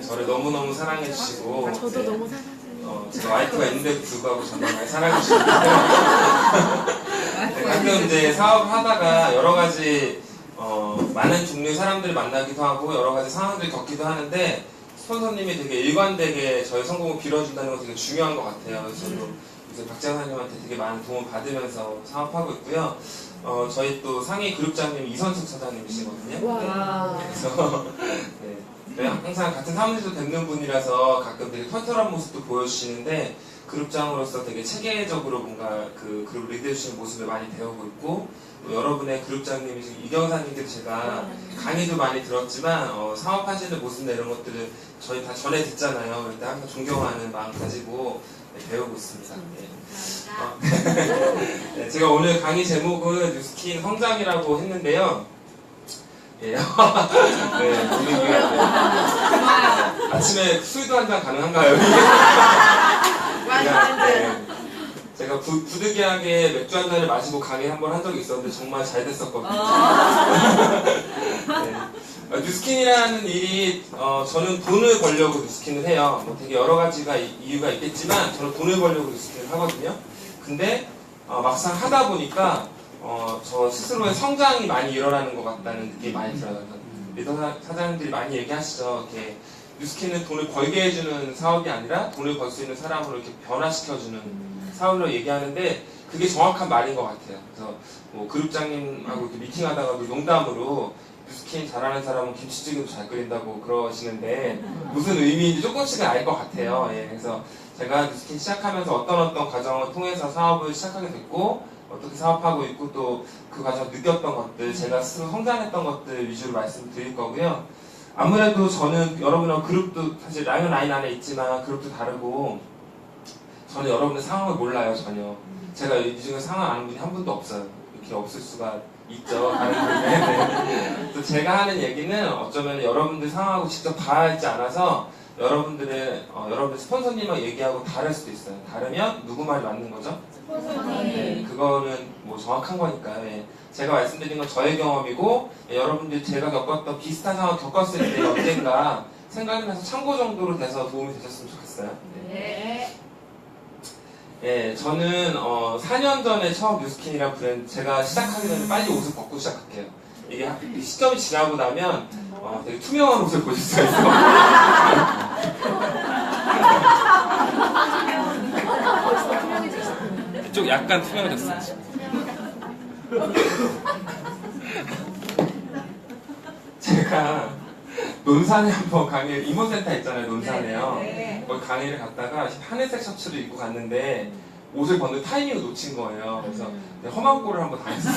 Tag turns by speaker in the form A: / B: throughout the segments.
A: 저를 너무너무 사랑해 주시고
B: 저도 너무 사랑해요.
A: 제 와이프가 있는데도 불구하고 정말 많이 사랑해 주시는데 가끔 이제 사업을 하다가 여러 가지 많은 종류의 사람들을 만나기도 하고 여러 가지 상황들을 겪기도 하는데 스폰서님이 되게 일관되게 저희 성공을 빌어준다는 건 되게 중요한 것 같아요. 그래서 저도 이제 박재환님한테 되게 많은 도움을 받으면서 사업하고 있고요. 저희 또 상위 그룹장님 이선숙 사장님이시거든요.
B: 와.
A: 그래서 네, 항상 같은 사무실에서 뵙는 분이라서 가끔 되게 털털한 모습도 보여주시는데 그룹장으로서 되게 체계적으로 뭔가 그 그룹 리드해주시는 모습을 많이 배우고 있고 또 여러분의 그룹장님이신 이경사님께 제가 강의도 많이 들었지만 사업하시는 모습이나 이런 것들을 저희 다 전에 듣잖아요. 그럴 때 항상 존경하는 마음 가지고 배우고 있습니다. 네, 제가 오늘 강의 제목은 뉴스킨 성장이라고 했는데요. 예. 네, 분위기가 아침에 술도 한 잔 가능한가요? 네. 제가 부득이하게 맥주 한 잔을 마시고 강의 한번 한 적이 있었는데 정말 잘 됐었거든요. 네. 뉴스킨이라는 일이 저는 돈을 벌려고 뉴스킨을 해요. 뭐 되게 여러 가지가 이유가 있겠지만 저는 돈을 벌려고 뉴스킨을 하거든요. 근데 막상 하다 보니까 저 스스로의 성장이 많이 일어나는 것 같다는 느낌이 많이 들어요. 리더 사장님들이 많이 얘기하시죠. 이렇게 뉴스킨은 돈을 벌게 해주는 사업이 아니라 돈을 벌 수 있는 사람으로 이렇게 변화시켜주는 사업으로 얘기하는데 그게 정확한 말인 것 같아요. 그래서 뭐 그룹장님하고 이렇게 미팅하다가도 농담으로 뉴스킨 잘하는 사람은 김치찌개도 잘 끓인다고 그러시는데 무슨 의미인지 조금씩은 알 것 같아요. 예, 그래서 제가 뉴스킨 시작하면서 어떤 과정을 통해서 사업을 시작하게 됐고 어떻게 사업하고 있고 또 그 과정 느꼈던 것들 제가 스스로 성장했던 것들 위주로 말씀드릴 거고요. 아무래도 저는 여러분하고 그룹도 사실 라이언 라인 안에 있지만 그룹도 다르고 저는 여러분의 상황을 몰라요 전혀. 제가 이 중에 상황 아는 분이 한 분도 없어요. 이렇게 없을 수가 있죠. 다른 분인데. 네. 또 제가 하는 얘기는 어쩌면 여러분들 상황하고 직접 닿아있지 않아서 여러분들 스폰서님하고 얘기하고 다를 수도 있어요. 다르면 누구 말이 맞는 거죠? 네, 그거는 뭐 정확한 거니까요. 예. 제가 말씀드린 건 저의 경험이고 여러분들이 제가 겪었던 비슷한 상황 겪었을 때 언젠가 생각이 나서 참고 정도로 돼서 도움이 되셨으면 좋겠어요. 네. 예, 저는 4년 전에 처음 뉴스킨이라는 브랜드 제가 시작하기 전에 빨리 옷을 벗고 시작할게요. 이게 시점이 지나고 나면 되게 투명한 옷을 보실 수가 있어요. 좀 약간 투명해졌어요. 제가 논산에 한번 강의를 이모센터 있잖아요. 논산에요. 거기 강의를 갔다가 하늘색 셔츠를 입고 갔는데 옷을 벗는 타이밍을 놓친 거예요. 그래서 험한 꼴을 한번 당했어요.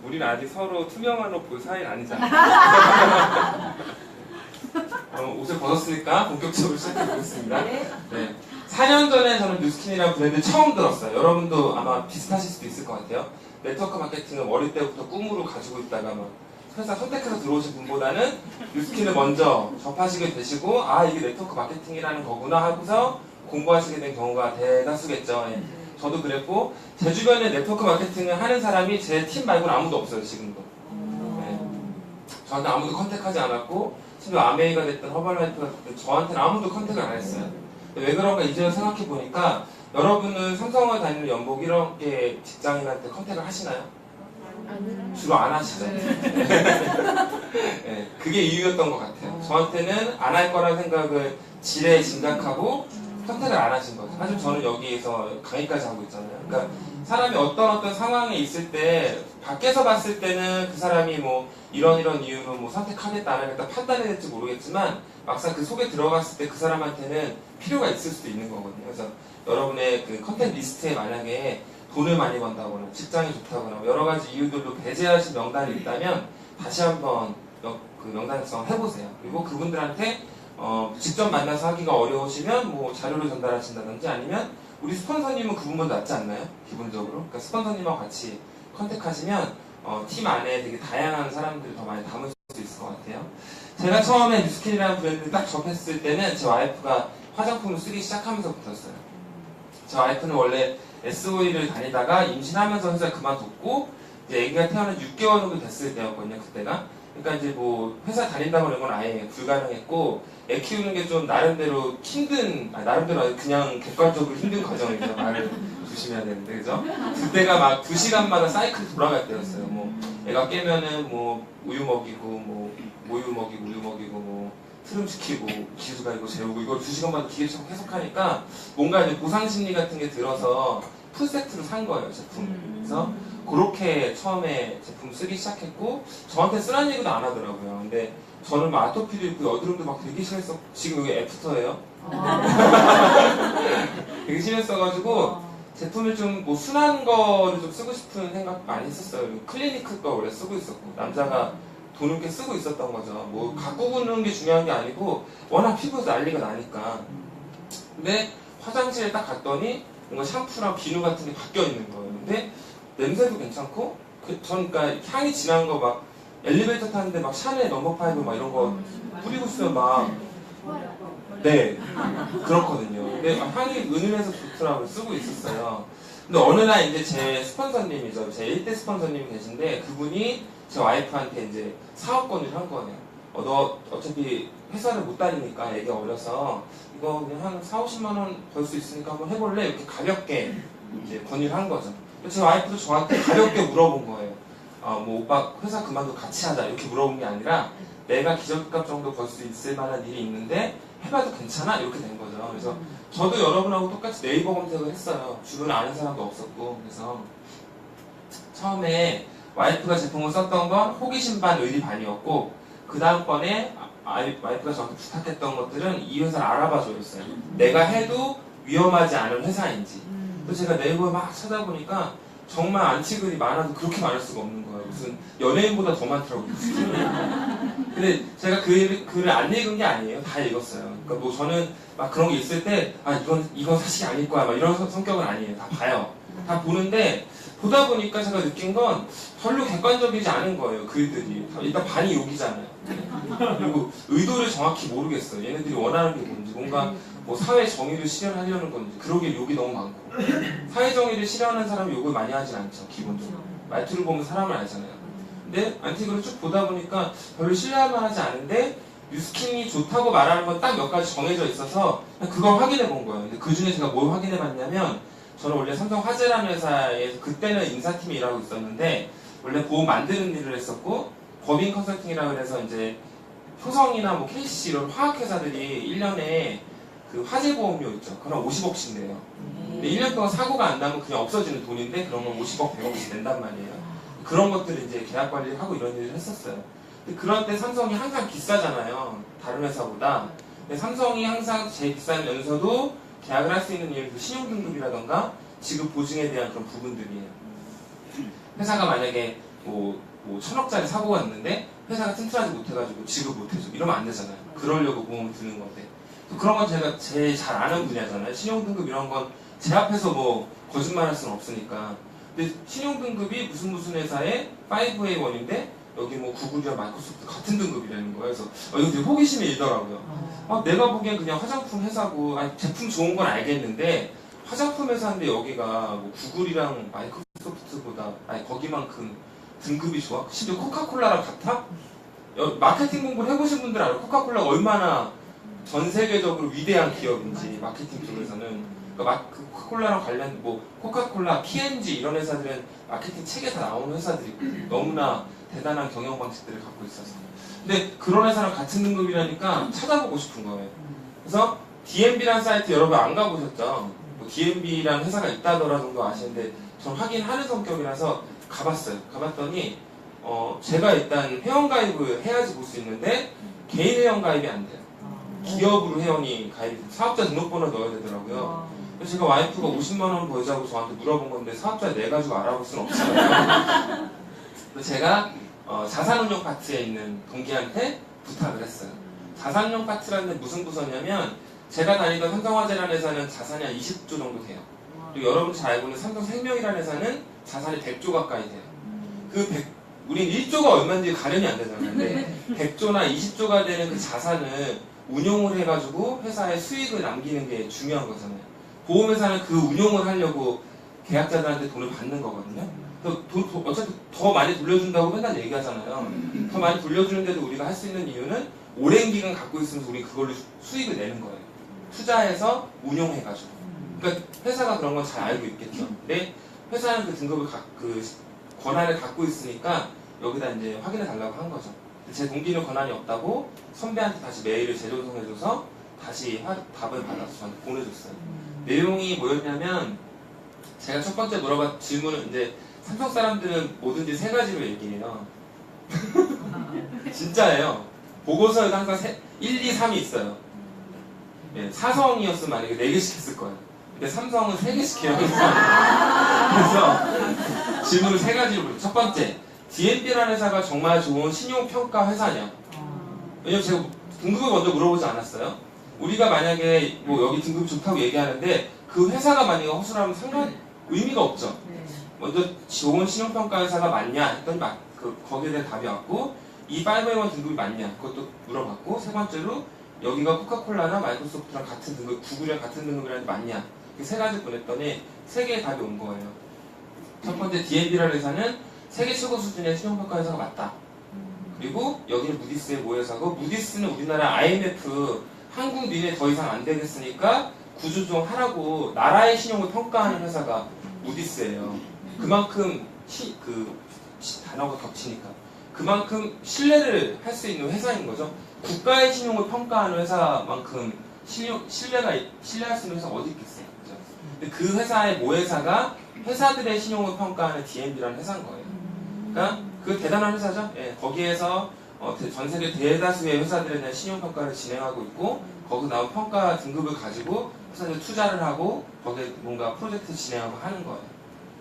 A: 우리는 아직 서로 투명한 옷 볼 사이는 아니잖아요. 옷을 벗었으니까 본격적으로 시작해 보겠습니다. 네. 4년 전에 저는 뉴스킨이라는 브랜드 처음 들었어요. 여러분도 아마 비슷하실 수도 있을 것 같아요. 네트워크 마케팅을 어릴 때부터 꿈으로 가지고 있다가 막 회사 선택해서 들어오신 분보다는 뉴스킨을 먼저 접하시게 되시고 아 이게 네트워크 마케팅이라는 거구나 하고서 공부하시게 된 경우가 대다수겠죠. 예. 저도 그랬고 제 주변에 네트워크 마케팅을 하는 사람이 제 팀 말고는 아무도 없어요. 지금도. 네. 저한테 아무도 컨택하지 않았고 심지어 아메이가 됐든 허벌라이프가 됐든 저한테는 아무도 컨택을 안 했어요. 왜 그런가 이제 생각해 보니까 여러분은 삼성을 다니는 연복 이렇게 직장인한테 컨택을 하시나요? 주로 안 하시죠. 네, 그게 이유였던 것 같아요. 저한테는 안 할 거라는 생각을 지레 짐작하고 컨택을 안 하신 거죠. 사실 저는 여기에서 강의까지 하고 있잖아요. 그러니까 사람이 어떤 상황에 있을 때 밖에서 봤을 때는 그 사람이 뭐 이런 이유로 뭐 선택하겠다 안 하겠다 판단해야 될지 모르겠지만 막상 그 속에 들어갔을 때 그 사람한테는 필요가 있을 수도 있는 거거든요. 그래서 여러분의 그 컨텐츠 리스트에 만약에 돈을 많이 번다거나 직장이 좋다거나 여러 가지 이유들로 배제하신 명단이 있다면 다시 한번 그 명단 작성을 해보세요. 그리고 그분들한테 직접 만나서 하기가 어려우시면 뭐 자료를 전달하신다든지 아니면 우리 스폰서님은 그분보다 낫지 않나요? 기본적으로. 그러니까 스폰서님하고 같이 컨택하시면 팀 안에 되게 다양한 사람들을 더 많이 담을 수 있을 것 같아요. 제가 처음에 뉴스킨이라는 브랜드를 딱 접했을 때는 제 와이프가 화장품을 쓰기 시작하면서부터였어요. 제 와이프는 원래 SOE를 다니다가 임신하면서 회사 그만뒀고 이제 애기가 태어난 6개월 정도 됐을 때였거든요, 그때가. 그러니까 이제 뭐 회사 다닌다고 그런 건 아예 불가능했고, 애 키우는 게 좀 나름대로 힘든, 나름대로 아니라 그냥 객관적으로 힘든 과정이죠. 말을 조심해야 되는데, 그죠? 그때가 막 2시간마다 사이클이 돌아갈 때였어요. 뭐, 애가 깨면은 뭐, 우유 먹이고, 뭐, 모유 먹이고, 우유 먹이고, 뭐, 트름 시키고, 기수 갈고, 재우고, 이걸 2시간마다 계속 하니까, 뭔가 이제 보상심리 같은 게 들어서 풀세트로 산 거예요, 제품. 그래서, 그렇게 처음에 제품 쓰기 시작했고, 저한테 쓰라는 얘기도 안 하더라고요. 근데, 저는 막 아토피도 있고 여드름도 막 되게 심했어. 지금 여기 애프터예요. 되게 심했어가지고 제품을 좀 뭐 순한 거를 좀 쓰고 싶은 생각 많이 했었어요. 클리니크 거 원래 쓰고 있었고 남자가 돈을 꽤 쓰고 있었던 거죠. 뭐 가꾸는 게 중요한 게 아니고 워낙 피부에서 난리가 나니까. 근데 화장실에 딱 갔더니 뭔가 샴푸랑 비누 같은 게 바뀌어 있는 거예요. 근데 냄새도 괜찮고 전 그러니까 향이 진한 거 막 엘리베이터 타는데 막 샤넬 넘버5 막 이런 거 뿌리고 있으면 막 네 그렇거든요. 근데 향이 은은해서 좋더라고요. 쓰고 있었어요. 근데 어느 날 이제 제 스폰서님이죠. 제 1대 스폰서님이 계신데 그분이 제 와이프한테 이제 사업권을 한 거예요. 너 어차피 회사를 못 다니니까 애기 어려서 이거 그냥 한 4, 50만 원 벌 수 있으니까 한번 해볼래? 이렇게 가볍게 이제 건의를 한 거죠. 제 와이프도 저한테 가볍게 물어본 거예요. 뭐 오빠 회사 그만두고 같이 하자 이렇게 물어본 게 아니라 내가 기저귀값 정도 벌 수 있을 만한 일이 있는데 해봐도 괜찮아? 이렇게 된 거죠. 그래서 저도 여러분하고 똑같이 네이버 검색을 했어요. 주변에 아는 사람도 없었고 그래서 처음에 와이프가 제품을 썼던 건 호기심 반 의리 반이었고 그 다음번에 와이프가 저한테 부탁했던 것들은 이 회사를 알아봐줘였어요. 내가 해도 위험하지 않은 회사인지. 또 제가 네이버에 막 찾아보니까 정말 안티글이 많아도 그렇게 많을 수가 없는 거예요. 무슨 연예인보다 더 많더라고요. 근데 제가 그 글을 안 읽은 게 아니에요. 다 읽었어요. 그러니까 뭐 저는 막 그런 게 있을 때, 이건 사실이 아닐 거야. 막 이런 성격은 아니에요. 다 봐요. 다 보는데, 보다 보니까 제가 느낀 건 별로 객관적이지 않은 거예요. 글들이. 일단 반이 욕이잖아요. 그리고 의도를 정확히 모르겠어요. 얘네들이 원하는 게 뭔지. 뭔가 뭐 사회 정의를 실현하려는 건지. 그러기에 욕이 너무 많고. 사회 정의를 실현하는 사람이 욕을 많이 하진 않죠. 기본적으로. 말투를 보면 사람을 알잖아요. 근데 안티글을 쭉 보다 보니까 별로 신뢰할 만하지 않은데 뉴스킨이 좋다고 말하는 건 딱 몇 가지 정해져 있어서 그걸 확인해 본 거예요. 근데 그 중에 제가 뭘 확인해 봤냐면 저는 원래 삼성 화재라는 회사에서 그때는 인사팀에 일하고 있었는데 원래 보험 만드는 일을 했었고 법인 컨설팅이라고 해서 이제 효성이나 뭐 KCC 이런 화학회사들이 1년에 그 화재 보험료 있죠. 그럼 50억씩 내요. 근데 1년 동안 사고가 안 나면 그냥 없어지는 돈인데 그런 건 50억, 100억씩 낸단 말이에요. 그런 것들을 이제 계약 관리를 하고 이런 일을 했었어요. 근데 그런 때 삼성이 항상 비싸잖아요. 다른 회사보다. 근데 삼성이 항상 제일 비싸면서도 계약을 할 수 있는 이유는 그 신용등급이라던가 지급 보증에 대한 그런 부분들이에요. 회사가 만약에 뭐 1,000억짜리 사고가 났는데 회사가 튼튼하지 못해가지고 지급 못해줘. 이러면 안 되잖아요. 그러려고 보험을 드는 건데. 그런 건 제가 제일 잘 아는 분야잖아요. 신용등급 이런 건 제 앞에서 뭐 거짓말 할 수는 없으니까. 근데 신용등급이 무슨 회사의 5A1인데 여기 뭐 구글이랑 마이크로소프트 같은 등급이라는 거예요. 그래서 이거 되게 호기심이 일더라고요. 내가 보기엔 그냥 화장품 회사고 제품 좋은 건 알겠는데 화장품 회사인데 여기가 뭐 구글이랑 마이크로소프트보다 거기만큼 등급이 좋아? 심지어 코카콜라랑 같아? 마케팅 공부를 해보신 분들 알아요. 코카콜라가 얼마나 전 세계적으로 위대한 기업인지 마케팅 쪽에서는 그러니까 코카콜라랑 관련 코카콜라, P&G 이런 회사들은 마케팅 책에 다 나오는 회사들이고 너무나 대단한 경영 방식들을 갖고 있어서 근데 그런 회사랑 같은 등급이라니까 찾아보고 싶은 거예요. 그래서 DMB라는 사이트 여러분 안 가보셨죠? DMB라는 회사가 있다더라 정도 아시는데 전 확인하는 성격이라서 가봤어요. 가봤더니 제가 일단 회원가입을 해야지 볼 수 있는데 개인 회원가입이 안 돼요. 기업으로 회원이 가입이 돼요. 사업자 등록번호 넣어야 되더라고요. 그래서 제가 와이프가 50만 원 벌자고 저한테 물어본 건데 사업자 내가지고 알아볼 수는 없어요. 그래서 제가 자산운용 파트에 있는 동기한테 부탁을 했어요. 자산운용 파트라는 데 무슨 부서냐면 제가 다니던 삼성화재라는 회사는 자산이 한 20조 정도 돼요. 그리고 여러분이 잘 알고 있는 삼성생명이라는 회사는 자산이 100조 가까이 돼요. 우린 1조가 얼마인지 가려니 안 되잖아요. 근데 100조나 20조가 되는 그 자산을 운용을 해가지고 회사에 수익을 남기는 게 중요한 거잖아요. 보험회사는 그 운용을 하려고 계약자들한테 돈을 받는 거거든요. 어차피 더 많이 돌려준다고 맨날 얘기하잖아요. 더 많이 돌려주는데도 우리가 할 수 있는 이유는 오랜 기간 갖고 있으면서 우리 그걸로 수익을 내는 거예요. 투자해서 운용해가지고. 그러니까 회사가 그런 건 잘 알고 있겠죠. 근데 회사는 그 등급을 그 권한을 갖고 있으니까 여기다 이제 확인해 달라고 한 거죠. 제 동기는 권한이 없다고 선배한테 다시 메일을 재조성해줘서 다시 답을 받아서 저한테 보내줬어요. 내용이 뭐였냐면 제가 첫 번째 물어봤 질문은 이제 삼성 사람들은 뭐든지 세 가지로 얘기해요. 진짜예요. 보고서에도 항상 1, 2, 3이 있어요. 네, 사성이었으면 만약에 4개씩 했을 거예요. 근데 삼성은 3개씩 해요. 그래서 질문을 3가지로. 첫 번째, D&B라는 회사가 정말 좋은 신용평가 회사냐? 왜냐면 제가 등급을 먼저 물어보지 않았어요. 우리가 만약에 뭐 여기 등급이 좋다고 얘기하는데 그 회사가 만약에 허술하면 상관 의미가 없죠. 먼저 좋은 신용평가 회사가 맞냐 했더니 거기에 대한 답이 왔고 이 5A1 등급이 맞냐 그것도 물어봤고 세 번째로 여기가 코카콜라나 마이크로소프트랑 같은 등급, 구글이랑 같은 등급이라는 게 맞냐 그 세 가지 보냈더니 세 개의 답이 온 거예요. 첫 번째 D&B라는 회사는 세계 최고 수준의 신용평가 회사가 맞다. 그리고 여기는 무디스의 모회사고 무디스는 우리나라 IMF 한국 니네 더 이상 안 되겠으니까 구조조정하라고 나라의 신용을 평가하는 회사가 무디스예요. 그만큼 단어가 겹치니까 그만큼 신뢰를 할 수 있는 회사인 거죠. 국가의 신용을 평가하는 회사만큼 신뢰할 수 있는 회사가 어디 있겠어요. 그죠? 근데 그 회사의 모회사가 회사들의 신용을 평가하는 D&B라는 회사인 거예요. 그러니까 그 대단한 회사죠. 예, 거기에서 전 세계 대다수의 회사들에 대한 신용평가를 진행하고 있고 거기서 나온 평가 등급을 가지고 회사들 투자를 하고 거기에 뭔가 프로젝트 진행하고 하는 거예요.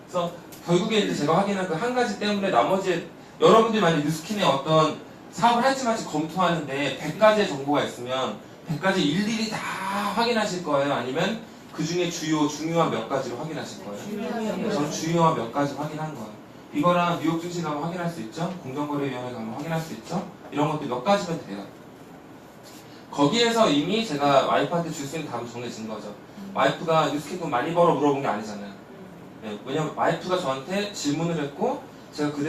A: 그래서 결국에 이제 제가 확인한 그 한 가지 때문에 나머지 여러분들이 만약 뉴스킨에 어떤 사업을 할지 말지 검토하는데 100가지의 정보가 있으면 100가지 일일이 다 확인하실 거예요? 아니면 그 중에 중요한 몇 가지를 확인하실 거예요? 저는 중요한 몇 가지 확인한 거예요. 이거랑 뉴욕 증시 가면 확인할 수 있죠? 공정거래위원회 가면 확인할 수 있죠? 이런 것들 몇 가지면 돼요. 거기에서 이미 제가 와이프한테 줄 수 있는 답은 정해진 거죠. 와이프가 뉴스킨 돈 많이 벌어 물어본 게 아니잖아요. 네, 왜냐면 와이프가 저한테 질문을 했고 제가 그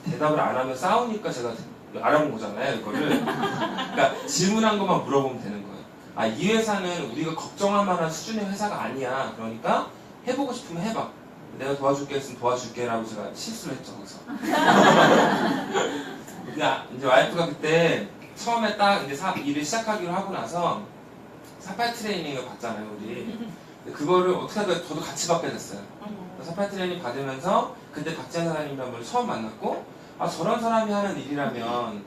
A: 대답을 안 하면 싸우니까 제가 알아본 거잖아요, 이거를. 그러니까 질문한 것만 물어보면 되는 거예요. 아, 이 회사는 우리가 걱정할 만한 수준의 회사가 아니야. 그러니까 해보고 싶으면 해봐. 내가 도와줄게 했으면 도와줄게라고 제가 실수를 했죠, 거기서. 근데 이제 와이프가 그때 처음에 딱 이제 일을 시작하기로 하고 나서 사팔 트레이닝을 받잖아요, 우리. 그거를 어떻게 하다 저도 같이 받게 됐어요. 사팔 트레이닝 받으면서 그때 박지한 사장님이란 분을 처음 만났고 아 저런 사람이 하는 일이라면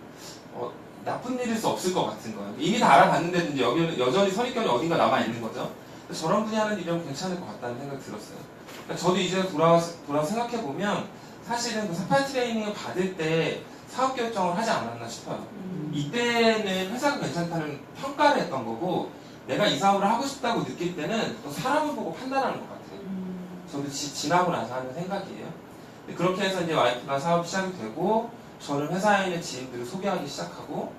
A: 나쁜 일일 수 없을 것 같은 거예요. 이미 다 알아봤는데도 이제 여기는 여전히 선입견이 어딘가 남아있는 거죠. 저런 분이 하는 일이면 괜찮을 것 같다는 생각이 들었어요. 그러니까 저도 이제 돌아와서 생각해보면 사실은 그 사팔 트레이닝을 받을 때 사업 결정을 하지 않았나 싶어요. 이때는 회사가 괜찮다는 평가를 했던 거고 내가 이 사업을 하고 싶다고 느낄 때는 또 사람을 보고 판단하는 것 같아요. 저도 지나고 나서 하는 생각이에요. 그렇게 해서 이제 와이프가 사업이 시작이 되고 저는 회사에 있는 지인들을 소개하기 시작하고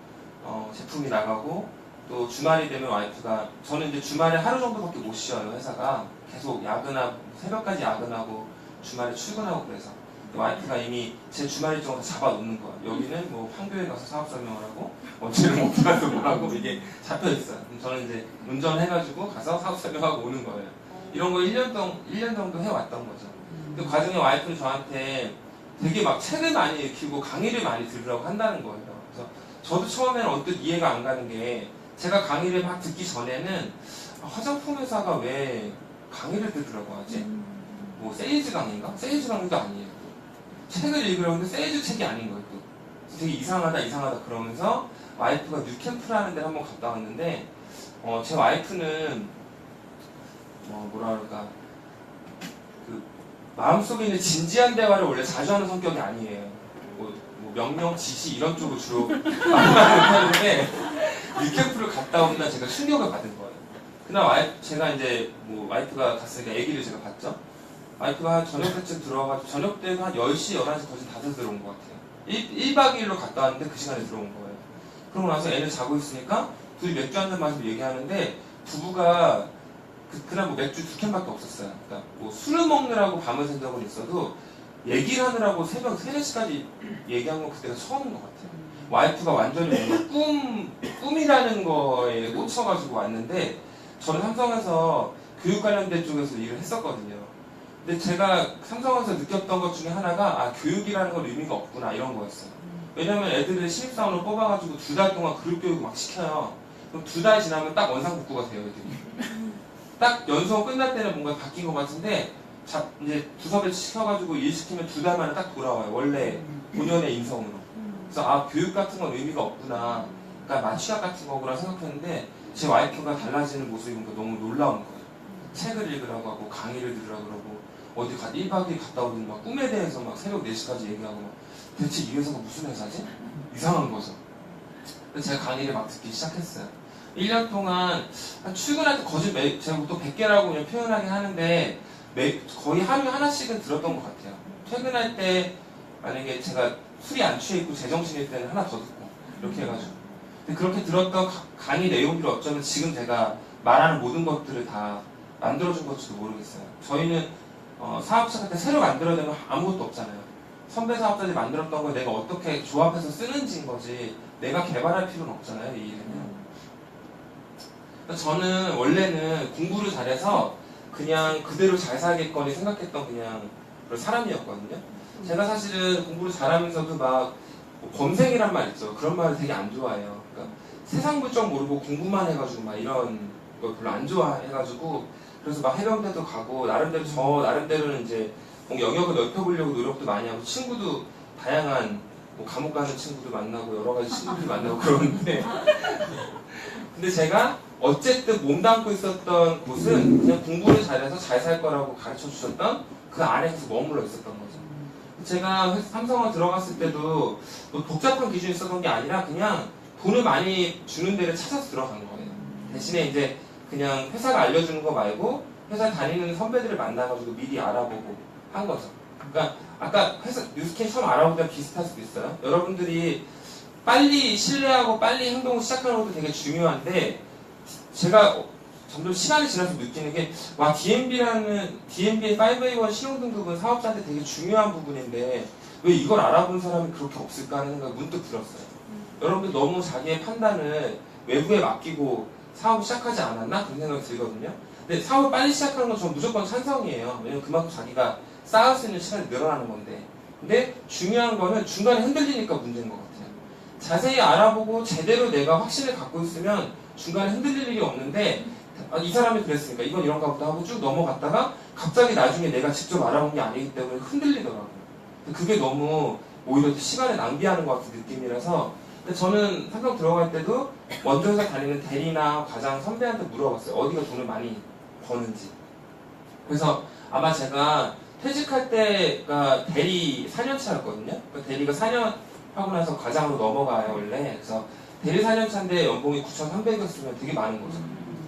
A: 제품이 나가고 또 주말이 되면 와이프가 저는 이제 주말에 하루 정도밖에 못 쉬어요. 회사가 계속 야근하고 새벽까지 야근하고 주말에 출근하고 그래서 와이프가 이미 제 주말 일정을 다 잡아놓는 거예요. 여기는 뭐 판교에 가서 사업 설명을 하고 원주를 못 가서 뭐 하고 이게 잡혀있어요. 저는 이제 운전해가지고 가서 사업 설명하고 오는 거예요. 이런 거 1년 정도 해왔던 거죠. 그 과정에 와이프는 저한테 되게 막 책을 많이 읽히고 강의를 많이 들으라고 한다는 거예요. 그래서 저도 처음에는 언뜻 이해가 안 가는 게 제가 강의를 막 듣기 전에는 화장품 회사가 왜 강의를 들으라고 하지? 뭐 세일즈 강의인가? 세일즈 강의도 아니에요. 책을 읽으려고 했는데 세일즈 책이 아닌 거예요. 되게 이상하다 그러면서 와이프가 뉴캠프라는 데를 한번 갔다 왔는데 제 와이프는 뭐라 그럴까 그 마음속에 있는 진지한 대화를 원래 자주 하는 성격이 아니에요. 뭐 명령, 지시 이런 쪽으로 주로 많이 하는데 뉴캠프를 갔다 온 날 제가 충격을 받은 거예요. 그날 제가 이제 와이프가 갔으니까 아기를 제가 봤죠. 와이프가 저녁 때쯤 들어와가지고 저녁 때는 한 10시, 11시 거진 다들 들어온 것 같아요. 1박 2일로 갔다 왔는데 그 시간에 들어온 거예요. 그러고 나서 애는 자고 있으니까 둘이 맥주 한잔 마시고 얘기하는데 부부가 그날 맥주 2캔밖에 없었어요. 그러니까 술을 먹느라고 밤을 샌 적은 있어도 얘기를 하느라고 새벽 3, 4시까지 얘기한 건 그때가 처음인 것 같아요. 와이프가 완전히 뭔가 꿈이라는 거에 꽂혀가지고 왔는데, 저는 삼성에서 교육 관련된 쪽에서 일을 했었거든요. 근데 제가 삼성에서 느꼈던 것 중에 하나가, 아, 교육이라는 건 의미가 없구나, 이런 거였어요. 왜냐면 애들을 신입사원으로 뽑아가지고 2달 동안 그룹 교육을 막 시켜요. 그럼 2달 지나면 딱 원상복구가 돼요, 애들이. 딱 연수원 끝날 때는 뭔가 바뀐 것 같은데, 이제 두서 배치 시켜가지고 일 시키면 2달 만에 딱 돌아와요. 원래 본연의 인성으로. 그래서 아, 교육 같은 건 의미가 없구나. 그러니까 마취학 같은 거구나 생각했는데, 제 와이프가 달라지는 모습이 보니까 너무 놀라운 거예요. 책을 읽으라고 하고, 강의를 들으라고 그러고, 어디 1박 2일 갔다 오더니 막 꿈에 대해서 막 새벽 4시까지 얘기하고, 막 대체 이 회사가 무슨 회사지? 이상한 거죠. 그래서 제가 강의를 막 듣기 시작했어요. 1년 동안 출근할 때 제가 보통 100개라고 그냥 표현하긴 하는데, 거의 하루에 하나씩은 들었던 것 같아요. 퇴근할 때 만약에 제가 술이 안 취해 있고 제정신일 때는 하나 더 듣고 이렇게 해가지고, 근데 그렇게 들었던 강의 내용들이 어쩌면 지금 제가 말하는 모든 것들을 다 만들어준 것지도 모르겠어요. 저희는 사업 시작할 때 새로 만들어내면 아무것도 없잖아요. 선배 사업자들이 만들었던 걸 내가 어떻게 조합해서 쓰는지인 거지, 내가 개발할 필요는 없잖아요, 이 일은요. 저는 원래는 공부를 잘해서 그냥 그대로 잘 살겠거니 생각했던 그냥 그런 사람이었거든요. 제가 사실은 공부를 잘하면서도 막 범생이란 말 있죠. 그런 말을 되게 안 좋아해요. 그러니까 세상 물정 모르고 공부만 해가지고 막 이런 걸 별로 안 좋아해가지고, 그래서 막 해병대도 가고 나름대로는 이제 뭔가 영역을 넓혀보려고 노력도 많이 하고, 친구도 다양한 뭐 감옥 가는 친구도 만나고 여러 가지 친구들 만나고 그러는데, 근데 제가 어쨌든 몸담고 있었던 곳은 그냥 공부를 잘해서 잘 살 거라고 가르쳐 주셨던 그 안에서 머물러 있었던 거죠. 제가 삼성을 들어갔을 때도 뭐 복잡한 기준이 있었던 게 아니라 그냥 돈을 많이 주는 데를 찾아서 들어간 거예요. 대신에 이제 그냥 회사가 알려주는 거 말고 회사 다니는 선배들을 만나가지고 미리 알아보고 한 거죠. 그러니까 아까 회사 뉴스킨 처음 알아보기가 비슷할 수도 있어요. 여러분들이 빨리 신뢰하고 빨리 행동을 시작하는 것도 되게 중요한데, 제가 점점 시간이 지나서 느끼는 게, 와, DMB의 5A1 신용등급은 사업자한테 되게 중요한 부분인데 왜 이걸 알아본 사람이 그렇게 없을까 하는 생각이 문득 들었어요. 여러분들 너무 자기의 판단을 외부에 맡기고 사업을 시작하지 않았나? 그런 생각이 들거든요. 근데 사업을 빨리 시작하는 건 저는 무조건 찬성이에요. 왜냐면 그만큼 자기가 쌓을 수 있는 시간이 늘어나는 건데. 근데 중요한 거는 중간에 흔들리니까 문제인 것 같아요. 자세히 알아보고 제대로 내가 확신을 갖고 있으면 중간에 흔들릴 일이 없는데, 아, 이 사람이 그랬으니까 이건 이런가 보다 하고 쭉 넘어갔다가 갑자기 나중에 내가 직접 알아본 게 아니기 때문에 흔들리더라고요. 그게 너무 오히려 시간을 낭비하는 것 같은 느낌이라서, 근데 저는 삼성 들어갈 때도 먼저 회사 다니는 대리나 과장 선배한테 물어봤어요. 어디가 돈을 많이 버는지. 그래서 아마 제가 퇴직할 때가 대리 4년차였거든요. 그 대리가 4년 하고 나서 과장으로 넘어가요, 원래. 그래서 대리 4년차인데 연봉이 9,300이었으면 되게 많은 거죠.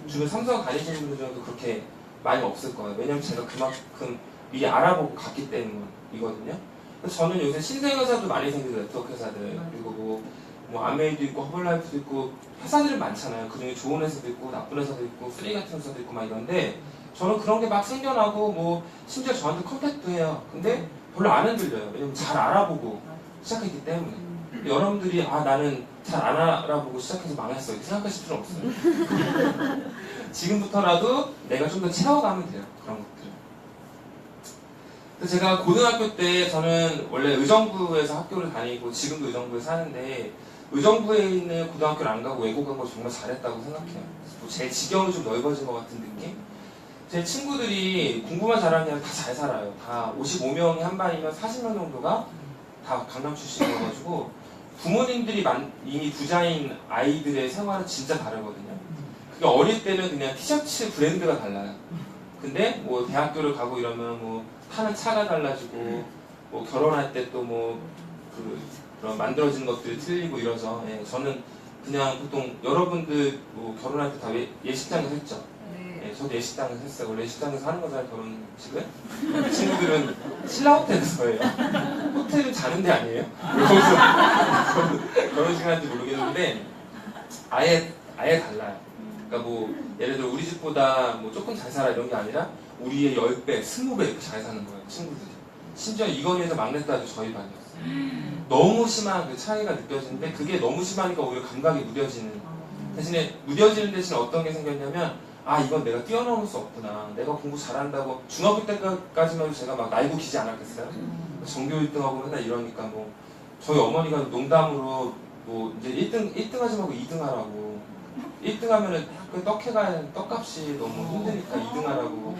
A: 주변 삼성 다니시는 분들 중에도 그렇게 많이 없을 거예요. 왜냐면 제가 그만큼 미리 알아보고 갔기 때문이거든요. 그래서 저는 요새 신생회사도 많이 생기고, 네트워크 회사들, 그리고 뭐 아메이도 있고 허블라이프도 있고 회사들이 많잖아요. 그중에 좋은 회사도 있고 나쁜 회사도 있고 쓰레기 같은 회사도 있고 막 이런데, 저는 그런 게 막 생겨나고 뭐 심지어 저한테 컨택도 해요. 근데 별로 안 흔들려요. 왜냐면 잘 알아보고 시작했기 때문에. 여러분들이 아, 나는 잘 안 알아보고 시작해서 망했어 이렇게 생각하실 필요 없어요. 지금부터라도 내가 좀 더 채워가면 돼요. 그런 것들. 그래서 제가 고등학교 때, 저는 원래 의정부에서 학교를 다니고 지금도 의정부에 사는데, 의정부에 있는 고등학교를 안 가고 외국 간 거 정말 잘했다고 생각해요. 제 지경이 좀 넓어진 것 같은 느낌? 제 친구들이 공부만 잘하는 게 아니라 다 잘 살아요. 다 55명이 한 반이면 40명 정도가 다 강남 출신이어가지고 부모님들이 이미 부자인 아이들의 생활은 진짜 다르거든요. 그게 어릴 때는 그냥 티셔츠 브랜드가 달라요. 근데 뭐 대학교를 가고 이러면 뭐 타는 차가 달라지고, 뭐 결혼할 때 또 뭐 그런 만들어지는 것들이 틀리고 이러죠. 예, 저는 그냥 보통 여러분들 뭐 결혼할 때 다 예식장에서 했죠. 예, 저도 예식장에서 했어요. 원래 예식장에서 하는 거잖아요, 결혼식은. 친구들은 신라 호텔에서 해요. 호텔은 자는 데 아니에요? 거기서 결혼식 하는지 모르겠는데 아예 달라요. 그러니까 뭐 예를 들어 우리 집보다 뭐 조금 잘 살아 이런 게 아니라 우리의 10배, 20배 이렇게 잘 사는 거예요, 친구들이. 심지어 이건희에서 막내딸도 저희 반이었어요. 너무 심한 그 차이가 느껴지는데 그게 너무 심하니까 오히려 감각이 무뎌지는 대신에 무뎌지는 대신 어떤 게 생겼냐면 아 이건 내가 뛰어넘을 수 없구나. 내가 공부 잘한다고 중학교 때까지만 해도 제가 막 날고 기지 않았겠어요. 전교 1등하고 맨날 이러니까 뭐 저희 어머니가 농담으로 뭐 이제 1등 하지 말고 2등 하라고 1등 하면은 학교 떡해가야 떡값이 너무 힘드니까 2등 하라고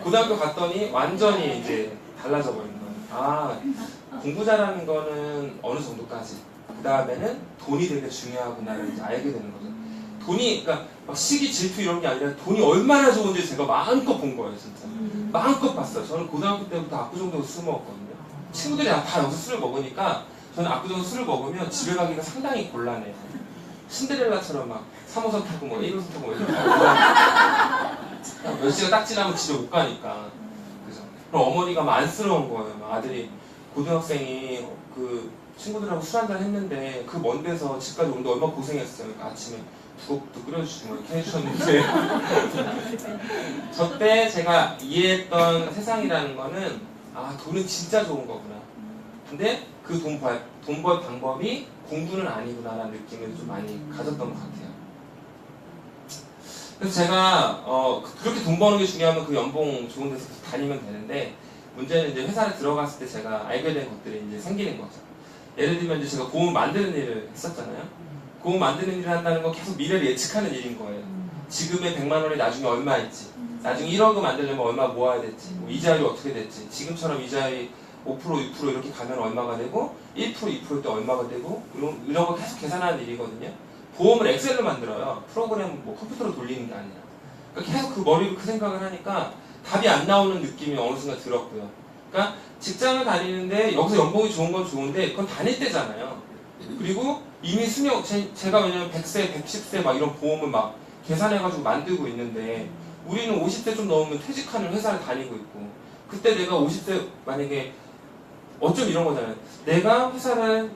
A: 고등학교 갔더니 완전히 이제 달라져 버린 거예요. 아 공부 잘하는 거는 어느 정도까지 그 다음에는 돈이 되게 중요하구나를 이제 알게 되는 거죠. 돈이 그러니까 막 시기 질투 이런 게 아니라 돈이 얼마나 좋은지 제가 마음껏 본 거예요 진짜. 마음껏 봤어요. 저는 고등학교 때부터 압구정동에서 술 먹었거든요. 친구들이 다 여기서 술을 먹으니까 저는 압구정에서 술을 먹으면 집에 가기가 상당히 곤란해요. 신데렐라처럼 막 3호선 타고 뭐 1호선 타고 이렇게 몇 시간 딱 지나면 집에 못 가니까. 그죠? 그럼 어머니가 막 안쓰러운 거예요. 막 아들이 고등학생이 그 친구들하고 술 한잔 했는데 그 먼 데서 집까지 오는데 얼마나 고생했어요. 그러니까 아침에 두곡도 끓여주시고 뭐 이렇게 해주셨는데 저 때 제가 이해했던 세상이라는 거는 아 돈은 진짜 좋은 거구나. 근데 그 돈 벌 방법이 공부는 아니구나라는 느낌을 좀 많이 가졌던 것 같아요. 그래서 제가 그렇게 돈 버는 게 중요하면 그 연봉 좋은 데서 다니면 되는데 문제는 이제 회사에 들어갔을 때 제가 알게 된 것들이 이제 생기는 거죠. 예를 들면 이제 제가 고음 만드는 일을 했었잖아요. 고음 만드는 일을 한다는 건 계속 미래를 예측하는 일인 거예요. 지금의 100만 원이 나중에 얼마일지, 나중에 1억을 만들려면 얼마 모아야 될지, 뭐 이자율이 어떻게 될지, 지금처럼 이자율이 5%, 6% 이렇게 가면 얼마가 되고 1%, 2% 때 얼마가 되고 이런 걸 계속 계산하는 일이거든요. 보험을 엑셀로 만들어요. 프로그램 뭐 컴퓨터로 돌리는 게 아니라. 그러니까 계속 그 머리로 그 생각을 하니까 답이 안 나오는 느낌이 어느 순간 들었고요. 그러니까 직장을 다니는데 여기서 연봉이 좋은 건 좋은데 그건 다닐 때잖아요. 그리고 이미 수명 제가 왜냐면 100세, 110세 막 이런 보험을 막 계산해가지고 만들고 있는데 우리는 50세 좀 넘으면 퇴직하는 회사를 다니고 있고 그때 내가 50세 만약에 어쩜 이런 거잖아요. 내가 회사를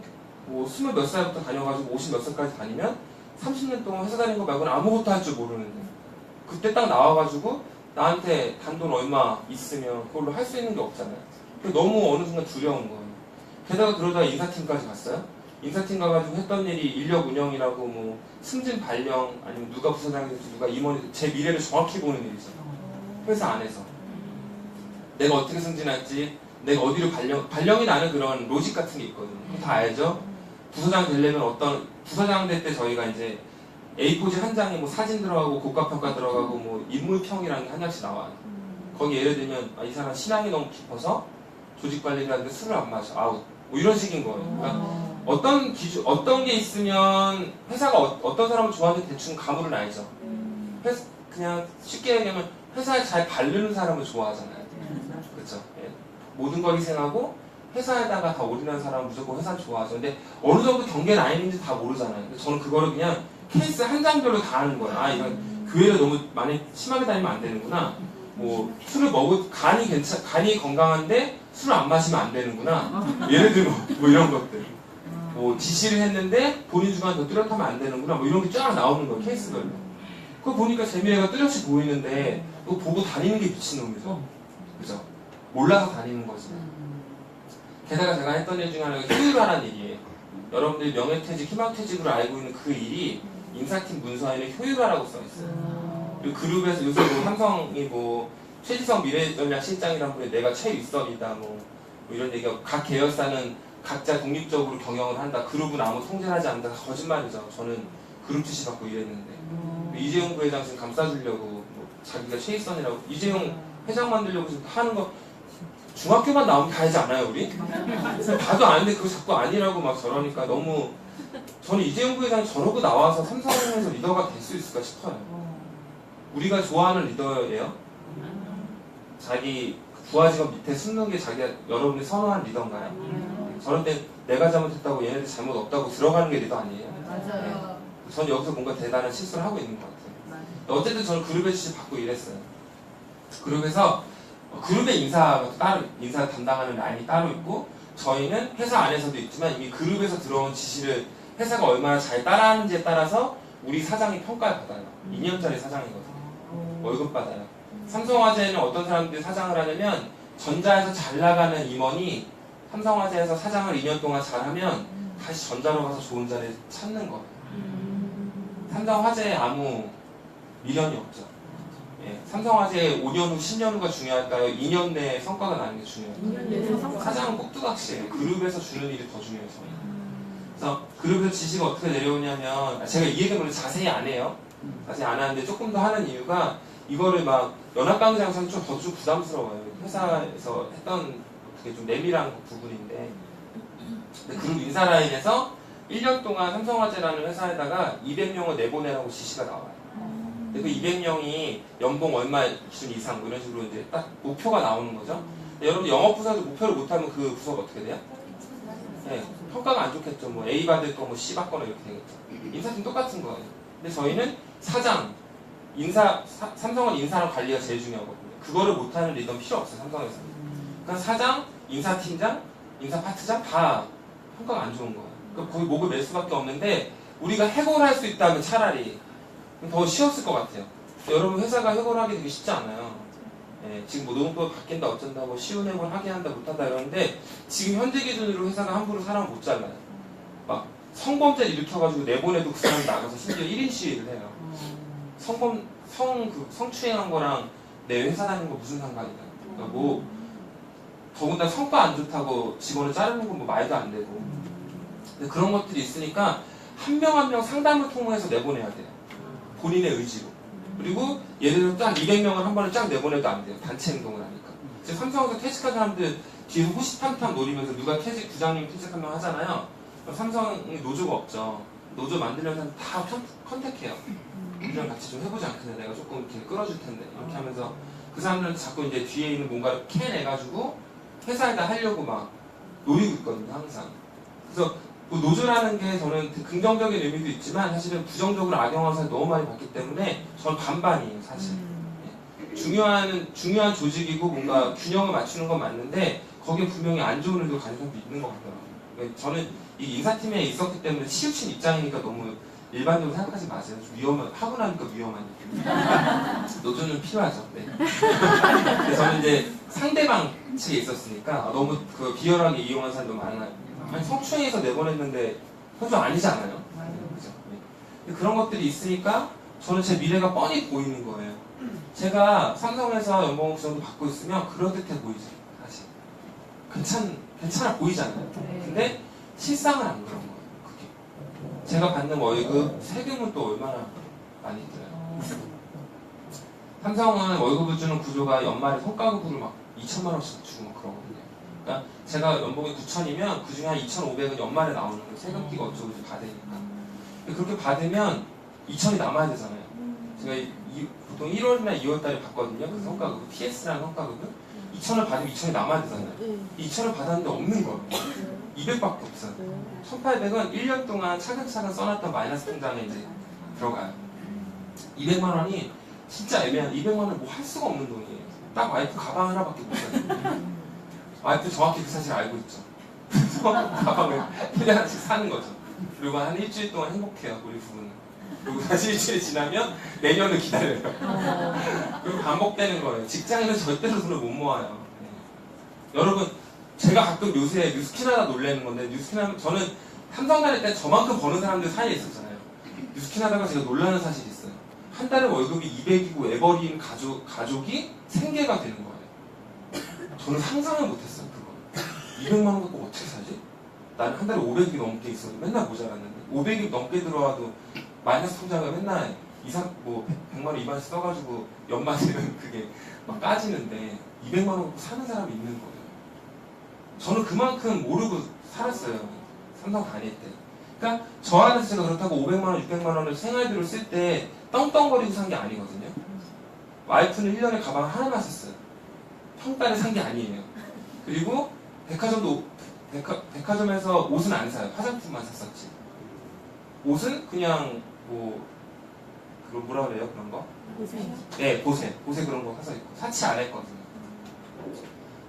A: 뭐 20 몇 살부터 다녀가지고 50 몇 살까지 다니면 30년 동안 회사 다닌 거 말고는 아무것도 할 줄 모르는데 그때 딱 나와가지고 나한테 단돈 얼마 있으면 그걸로 할 수 있는 게 없잖아요. 너무 어느 순간 두려운 거예요. 게다가 그러다가 인사팀까지 갔어요. 인사팀 가가지고 했던 일이 인력 운영이라고 뭐 승진 발령 아니면 누가 부서장이 될지 누가 임원이 제 미래를 정확히 보는 일이죠. 회사 안에서 내가 어떻게 승진할지 내가 어디로 발령이 나는 그런 로직 같은 게 있거든요. 다 알죠? 부서장 되려면 어떤 부서장 될 때 저희가 이제 A4지 한 장에 뭐 사진 들어가고 고가평가 들어가고 뭐 인물평이라는 게 한 장씩 나와요. 거기 예를 들면 이 사람 신앙이 너무 깊어서 조직 관리를 하는데 술을 안 마셔 아웃 뭐 이런 식인 거예요. 그러니까 어떤 게 있으면 회사가 어떤 사람을 좋아하는지 대충 가물은 알죠. 그냥 쉽게 얘기하면 회사에 잘 바르는 사람을 좋아하잖아요. 그렇죠. 예. 모든 걸 희생하고 회사에다가 다 올인하는 사람은 무조건 회사 좋아하죠. 근데 어느 정도 경계 라인인지 다 모르잖아요. 근데 저는 그거를 그냥 케이스 한 장별로 다 하는 거예요. 아 이건 교회를 너무 많이 심하게 다니면 안 되는구나. 뭐 술을 간이 건강한데 술을 안 마시면 안 되는구나. 예를 들어 뭐 이런 것들. 뭐 지시를 했는데 본인 중간에 더 뚜렷하면 안 되는구나. 뭐 이런 게 쫙 나오는 거예요. 케이스별로. 그거 보니까 재미가 뚜렷이 보이는데 그거 보고 다니는 게 미친놈이죠. 그죠? 몰라서 다니는 거지. 게다가 제가 했던 일 중에 하나가 효율화라는 일이에요. 여러분들이 명예퇴직, 희망퇴직으로 알고 있는 그 일이 인사팀 문서에는 효율화라고 써있어요. 그리고 그룹에서 요새 뭐 삼성이 뭐 최지성 미래전략실장이라는 분이 내가 최윗선이다 뭐 이런 얘기가 각 계열사는 각자 독립적으로 경영을 한다. 그룹은 아무 통제를 하지 않는다. 거짓말이죠. 저는 그룹 지시 받고 일했는데 이재용 부회장 지금 감싸주려고 뭐 자기가 최윗선이라고 이재용 회장 만들려고 지금 하는 거 중학교만 나오면 다 하지 않아요 우리? 다도 아는데 그거 자꾸 아니라고 막 저러니까 너무 저는 이재용 부회장이 저러고 나와서 삼성에서 리더가 될 수 있을까 싶어요. 우리가 좋아하는 리더예요? 자기 부하 직원 밑에 숨는 게 자기가 여러분이 선호하는 리더인가요? 저런 때 내가 잘못했다고 얘네들 잘못 없다고 들어가는 게 리더 아니에요?
B: 맞아요.
A: 네. 전 여기서 뭔가 대단한 실수를 하고 있는 것 같아요. 어쨌든 저는 그룹에 지시 받고 일했어요. 그룹에서 그룹의 인사 담당하는 라인이 따로 있고 저희는 회사 안에서도 있지만 이미 그룹에서 들어온 지시를 회사가 얼마나 잘 따라하는지에 따라서 우리 사장이 평가를 받아요. 2년짜리 사장이거든요. 월급 받아요. 삼성화재는 어떤 사람들이 사장을 하냐면 전자에서 잘 나가는 임원이 삼성화재에서 사장을 2년 동안 잘하면 다시 전자로 가서 좋은 자리를 찾는 거예요. 삼성화재에 아무 미련이 없죠. 예, 삼성화재에 5년 후, 10년 후가 중요할까요? 2년 내에 성과가 나는 게 중요해요. 사장은 꼭두각시예요. 그룹에서 주는 일이 더 중요해서. 그래서 그룹에서 지시가 어떻게 내려오냐면 제가 이 얘기는 원래 자세히 안 해요. 자세히 안 하는데 조금 더 하는 이유가 이거를 막 연합강의장에서는 좀 부담스러워요. 회사에서 했던 그게 좀 내밀한 부분인데 그룹 인사 라인에서 1년 동안 삼성화재라는 회사에다가 200명을 내보내라고 지시가 나와요. 근데 그 200명이 연봉 얼마 기준 이상 뭐 이런 식으로 이제 딱 목표가 나오는 거죠. 여러분 영업부서에서 목표를 못하면 그 부서가 어떻게 돼요? 네, 평가가 안 좋겠죠. 뭐 A 받을 거 뭐 C 받거나 이렇게 되겠죠. 인사팀 똑같은 거예요. 근데 저희는 사장, 삼성은 인사랑 관리가 제일 중요하거든요. 그거를 못하는 리더는 필요 없어요. 삼성에서는. 그러니까 사장, 인사팀장, 인사파트장 다 평가가 안 좋은 거예요. 그러니까 거의 목을 맬 수밖에 없는데 우리가 해고를 할 수 있다면 차라리 더 쉬웠을 것 같아요. 여러분 회사가 해고를 하기 되게 쉽지 않아요. 예, 지금 뭐 노동법이 바뀐다 어쩐다 뭐 쉬운 해고를 하게 한다 못한다 이러는데 지금 현재 기준으로 회사가 함부로 사람을 못 잘라요. 막 성범죄를 일으켜가지고 내보내도 그 사람이 나가서 심지어 1인 시위를 해요. 성추행한 거랑 내 회사 다니는 거 무슨 상관이냐. 그러니까 뭐 더군다나 성과 안 좋다고 직원을 자르는 건 뭐 말도 안 되고. 근데 그런 것들이 있으니까 한 명 한 명 상담을 통해서 내보내야 돼요. 본인의 의지로. 그리고 예를 들어 딱 200명을 한 번에 쫙 내보내도 안 돼요. 단체 행동을 하니까. 지금 삼성에서 퇴직한 사람들 뒤에서 호시탐탐 노리면서 누가 부장님 퇴직하면 하잖아요. 삼성이 노조가 없죠. 노조 만들려는 사람 다 컨택해요. 우리랑 같이 좀 해보지 않겠냐. 내가 조금 이렇게 끌어줄 텐데. 이렇게 하면서 그 사람들은 자꾸 이제 뒤에 있는 뭔가를 캐내가지고 회사에다 하려고 막 노리고 있거든요. 항상. 그래서 그 노조라는 게 저는 긍정적인 의미도 있지만 사실은 부정적으로 악영향을 너무 많이 받기 때문에 저는 반반이에요. 사실. 중요한 조직이고 뭔가 균형을 맞추는 건 맞는데 거기에 분명히 안 좋은 일도 가능성도 있는 것 같더라고요. 그러니까 저는 이 인사팀에 있었기 때문에 치우친 입장이니까 너무 일반적으로 생각하지 마세요. 좀 하고 나니까 위험한 느낌. 노조는 필요하죠. 네. 근데 저는 이제 상대방 측에 있었으니까 너무 그 비열하게 이용한 사람도 많아요. 아니, 성추행해서 내보냈는데 그건 아니잖아요. 그죠? 네. 그런 것들이 있으니까 저는 제 미래가 뻔히 보이는 거예요. 제가 삼성에서 연봉 그 정도 받고 있으면 그럴듯해 보이죠. 사실. 괜찮아 보이잖아요. 근데 실상은 안 그런 거예요. 그게. 제가 받는 월급, 세금은 또 얼마나 많이 들어요. 삼성은 월급을 주는 구조가 연말에 성과급으로 막 2천만 원씩 주고 막 그러거든요. 그러니까 제가 연봉이 9천이면 그 중에 한 2,500은 연말에 나오는 거예요. 세금기가 어쩌고 받으니까. 그렇게 받으면 2천이 남아야 되잖아요. 제가 보통 1월이나 2월달에 받거든요. 그 성과급을, TS라는 성과급을. 2천을 받으면 2천이 남아야 되잖아요. 2천을 받았는데 없는 거예요. 200밖에 없어요. 1,800은 1년 동안 차근차근 써놨던 마이너스 통장에 이제 들어가요. 200만 원이 진짜 애매한 200만 원을 뭐 할 수가 없는 돈이에요. 딱 와이프 가방 하나밖에 못 사요. 와이프 정확히 그 사실 알고 있죠. 그래서 가방을 그냥 하나씩 사는 거죠. 그리고 한 일주일 동안 행복해요, 우리 부부는. 그리고 다시 일주일이 지나면 내년을 기다려요. 그리고 반복되는 거예요. 직장인은 절대로 돈을 못 모아요. 네. 여러분, 제가 가끔 요새 뉴스키나다 놀라는 건데, 뉴스키나, 저는 삼성 다닐 때 저만큼 버는 사람들 사이에 있었잖아요. 뉴스키나다가 제가 놀라는 사실이 있어요. 한 달에 월급이 200이고 애버리인 가족이 생계가 되는 거예요. 저는 상상을 못했어요, 그거. 200만 원 갖고 어떻게 살지? 나는 한 달에 500이 넘게 있었는데 맨날 모자랐는데 500이 넘게 들어와도 마이너스 통장을 맨날 100만 원 이반씩 써가지고 연말에는 그게 막 까지는데 200만 원 갖고 사는 사람이 있는 거예요. 저는 그만큼 모르고 살았어요. 삼성 다닐 때. 그러니까 저 안에서 제가 그렇다고 500만 원, 600만 원을 생활비로 쓸 때 떵떵거리고 산 게 아니거든요. 와이프는 1년에 가방 하나만 샀어요. 평단에 산 게 아니에요. 그리고 백화점에서 옷은 안 사요. 화장품만 샀었지. 옷은 그냥 그걸 뭐라 그래요? 그런 거? 보세. 네, 보세 그런 거 사서 입고 사치 안 했거든요.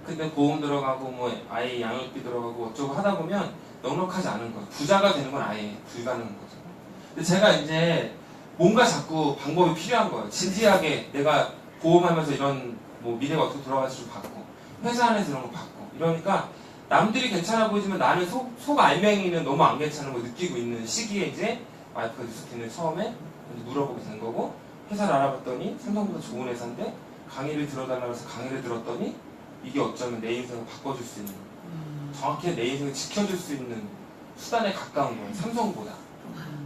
A: 근데 보험 들어가고 뭐 아이 양육비 들어가고 어쩌고 하다 보면 넉넉하지 않은 거예요. 부자가 되는 건 아예 불가능한 거죠. 근데 제가 이제 뭔가 자꾸 방법이 필요한 거예요. 진지하게 내가 보험하면서 이런 뭐 미래가 어떻게 돌아갈지 좀 받고 회사 안에서 이런 거 받고 이러니까 남들이 괜찮아 보이지만 나는 속 알맹이는 너무 안 괜찮은 걸 느끼고 있는 시기에 이제 와이프가 뉴스킨을 처음에 물어보게 된 거고 회사를 알아봤더니 삼성보다 좋은 회사인데 강의를 들어달라고 해서 강의를 들었더니 이게 어쩌면 내 인생을 바꿔줄 수 있는 정확히 내 인생을 지켜줄 수 있는 수단에 가까운 거예요. 삼성보다.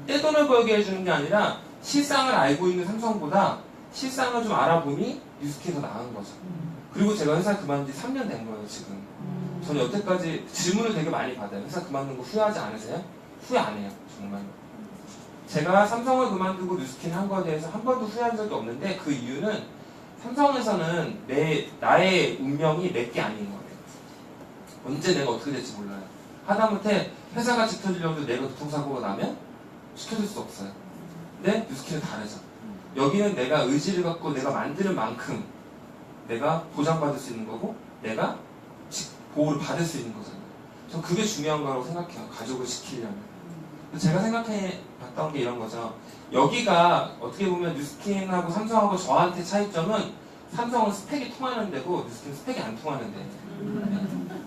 A: 떼돈을 벌게 해주는 게 아니라 실상을 알고 있는 삼성보다 실상을 좀 알아보니 뉴스킨이 더 나은 거죠. 그리고 제가 회사 그만둔 지 3년 된 거예요, 지금. 저는 여태까지 질문을 되게 많이 받아요. 회사 그만둔 거 후회하지 않으세요? 후회 안 해요, 정말. 제가 삼성을 그만두고 뉴스킨 한 거에 대해서 한 번도 후회한 적이 없는데 그 이유는 삼성에서는 나의 운명이 내게 아닌 거예요. 언제 내가 어떻게 될지 몰라요. 하다못해 회사가 지켜주려고 해도 내가 교통사고가 나면 지켜줄 수 없어요. 근데 뉴스킨은 다르죠. 여기는 내가 의지를 갖고 내가 만드는 만큼 내가 보장받을 수 있는 거고 내가 보호를 받을 수 있는 거잖아요. 전 그게 중요한 거라고 생각해요. 가족을 지키려면. 제가 생각해 봤던 게 이런 거죠. 여기가 어떻게 보면 뉴스킨하고 삼성하고 저한테 차이점은 삼성은 스펙이 통하는 데고 뉴스킨은 스펙이 안 통하는 데.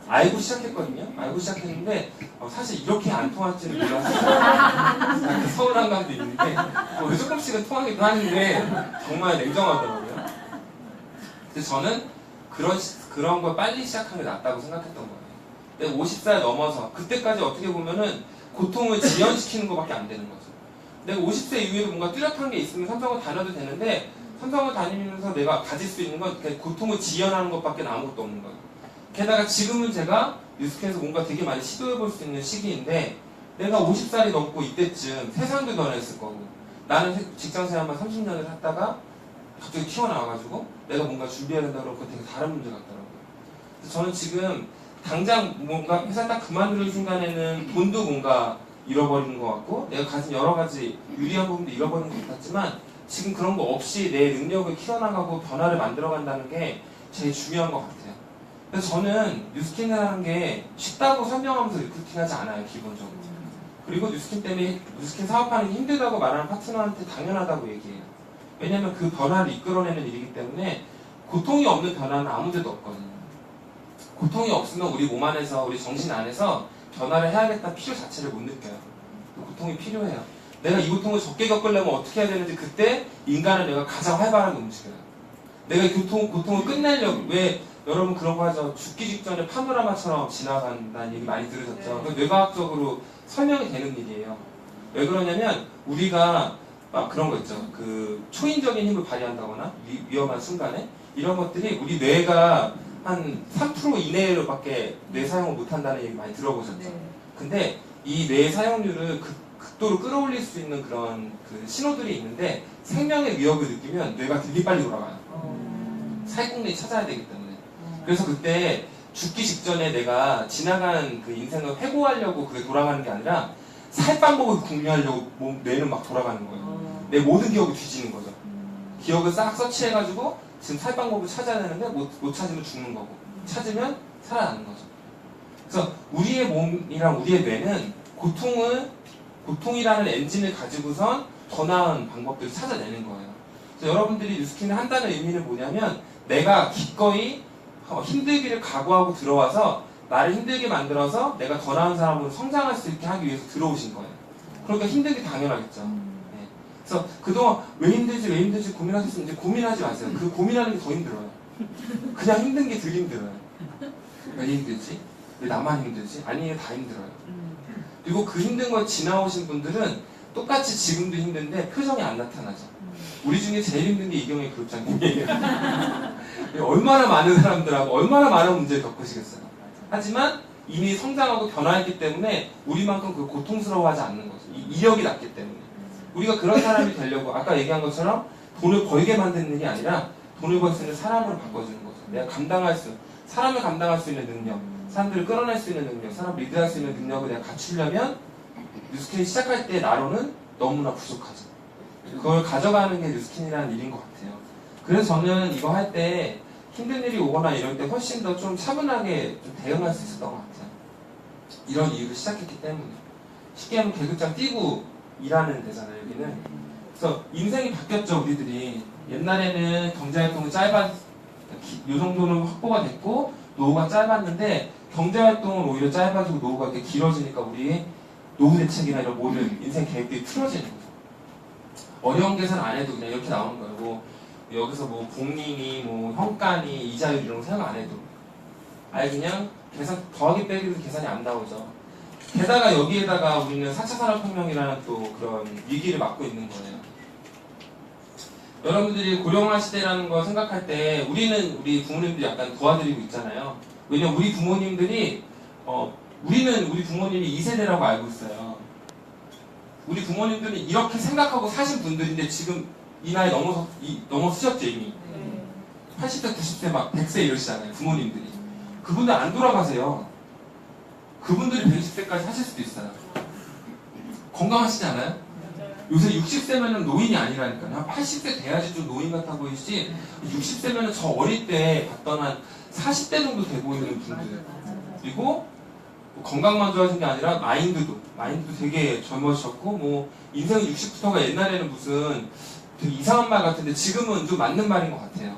A: 알고 시작했거든요. 알고 시작했는데 사실 이렇게 안 통할지는 몰랐어요. 서운한 감도 있는데 왜 조금씩은 통하기도 하는데 정말 냉정하더라고요. 근데 저는 그런 걸 빨리 시작하는 게 낫다고 생각했던 거예요. 근데 50살 넘어서 그때까지 어떻게 보면은 고통을 지연시키는 것밖에 안 되는 거죠. 내가 50세 이후에도 뭔가 뚜렷한 게 있으면 삼성을 다녀도 되는데 삼성을 다니면서 내가 가질 수 있는 건 고통을 지연하는 것밖에 아무것도 없는 거예요. 게다가 지금은 제가 뉴스킨에서 뭔가 되게 많이 시도해볼 수 있는 시기인데 내가 50살이 넘고 이때쯤 세상도 변했을 거고 나는 직장생활만 30년을 했다가 갑자기 튀어나와가지고 내가 뭔가 준비해야 된다 그러고 되게 다른 문제 같더라고요. 그래서 저는 지금 당장 뭔가 회사 딱 그만두는 순간에는 돈도 뭔가 잃어버리는 것 같고 내가 가진 여러 가지 유리한 부분도 잃어버리는 것 같지만 지금 그런 거 없이 내 능력을 키워나가고 변화를 만들어간다는 게 제일 중요한 것 같아요. 그래서 저는 뉴스킨이라는 게 쉽다고 설명하면서 리크루팅하지 않아요, 기본적으로. 그리고 뉴스킨 때문에 뉴스킨 사업하는 게 힘들다고 말하는 파트너한테 당연하다고 얘기해요. 왜냐하면 그 변화를 이끌어내는 일이기 때문에 고통이 없는 변화는 아무 데도 없거든요. 고통이 없으면 우리 몸 안에서, 우리 정신 안에서 변화를 해야겠다 필요 자체를 못 느껴요. 그 고통이 필요해요. 내가 이 고통을 적게 겪으려면 어떻게 해야 되는지 그때 인간은 내가 가장 활발하게 움직여요. 내가 이 고통을 끝내려고, 왜 여러분 그런 거 하죠. 죽기 직전에 파노라마처럼 지나간다는 얘기 많이 들으셨죠. 그 뇌과학적으로 설명이 되는 일이에요. 왜 그러냐면 우리가 막 그런 거 있죠. 그 초인적인 힘을 발휘한다거나 위험한 순간에 이런 것들이 우리 뇌가 한 3% 이내로밖에 뇌 사용을 못한다는 얘기 많이 들어보셨죠. 근데 이 뇌 사용률을 극도로 끌어올릴 수 있는 그런 그 신호들이 있는데 생명의 위협을 느끼면 뇌가 되게 빨리 돌아가요. 살궁리 찾아야 되기 때문에. 그래서 그때 죽기 직전에 내가 지나간 그 인생을 회고하려고 그게 돌아가는 게 아니라 살 방법을 궁리하려고 뇌는 막 돌아가는 거예요. 내 모든 기억이 뒤지는 거죠. 기억을 싹 서치해가지고 지금 살 방법을 찾아야 되는데 못 찾으면 죽는 거고 찾으면 살아나는 거죠. 그래서 우리의 몸이랑 우리의 뇌는 고통이라는 엔진을 가지고선 더 나은 방법들을 찾아내는 거예요. 그래서 여러분들이 뉴스킨을 한다는 의미는 뭐냐면 내가 기꺼이 힘들기를 각오하고 들어와서 나를 힘들게 만들어서 내가 더 나은 사람으로 성장할 수 있게 하기 위해서 들어오신 거예요. 그러니까 힘들기 당연하겠죠. 네. 그래서 그동안 왜 힘들지 고민하셨으면 이제 고민하지 마세요. 그 고민하는 게 더 힘들어요. 그냥 힘든 게 덜 힘들어요. 왜 힘들지? 왜 나만 힘들지? 아니, 다 힘들어요. 그리고 그 힘든 걸 지나오신 분들은 똑같이 지금도 힘든데 표정이 안 나타나죠. 우리 중에 제일 힘든 게 이경희 그룹장님이에요. 얼마나 많은 사람들하고 얼마나 많은 문제를 겪으시겠어요. 하지만 이미 성장하고 변화했기 때문에 우리만큼 그 고통스러워하지 않는 거죠. 이력이 낮기 때문에. 우리가 그런 사람이 되려고 아까 얘기한 것처럼 돈을 벌게 만드는 일이 아니라 돈을 벌 수 있는 사람으로 바꿔주는 거죠. 내가 사람을 감당할 수 있는 능력, 사람들을 끌어낼 수 있는 능력, 사람을 리드할 수 있는 능력을 내가 갖추려면 뉴스킨이 시작할 때 나로는 너무나 부족하죠. 그걸 가져가는 게 뉴스킨이라는 일인 것 같아요. 그래서 저는 이거 할 때 힘든 일이 오거나 이럴 때 훨씬 더 좀 차분하게 좀 대응할 수 있었던 것 같아요. 이런 이유로 시작했기 때문에. 쉽게 하면 계급장 뛰고 일하는 데잖아요, 여기는. 그래서 인생이 바뀌었죠, 우리들이. 옛날에는 경제활동이 요 정도는 확보가 됐고, 노후가 짧았는데, 경제활동은 오히려 짧아지고 노후가 이렇게 길어지니까 우리 노후 대책이나 이런 모든 인생 계획들이 틀어지는 거죠. 어려운 계산 안 해도 그냥 이렇게 나오는 거예요. 뭐 여기서 뭐 복리니, 뭐 현가니, 이자율 이런 거 생각 안 해도. 아예 그냥 계산, 더하기 빼기도 계산이 안 나오죠. 게다가 여기에다가 우리는 4차 산업혁명이라는 또 그런 위기를 맞고 있는 거예요. 여러분들이 고령화 시대라는 거 생각할 때 우리 부모님들이 약간 도와드리고 있잖아요. 왜냐면 우리 부모님들이 우리는 우리 부모님이 2세대라고 알고 있어요. 우리 부모님들은 이렇게 생각하고 사신 분들인데 지금 이 나이 넘어서셨죠 이미. 80세, 90세 막 100세 이러시잖아요. 부모님들이. 그분들 안 돌아가세요. 그분들이 120세까지 사실 수도 있어요. 건강하시지 않아요? 요새 60세면은 노인이 아니라니까요. 한 80세 돼야지 좀 노인 같아 보이지. 60세면은 저 어릴 때 봤던 한 40대 정도 돼 보이는 분들. 그리고 건강만 좋아진 게 아니라 마인드도 되게 젊어지셨고, 뭐 인생 60부터가 옛날에는 무슨 되게 이상한 말 같은데 지금은 좀 맞는 말인 것 같아요.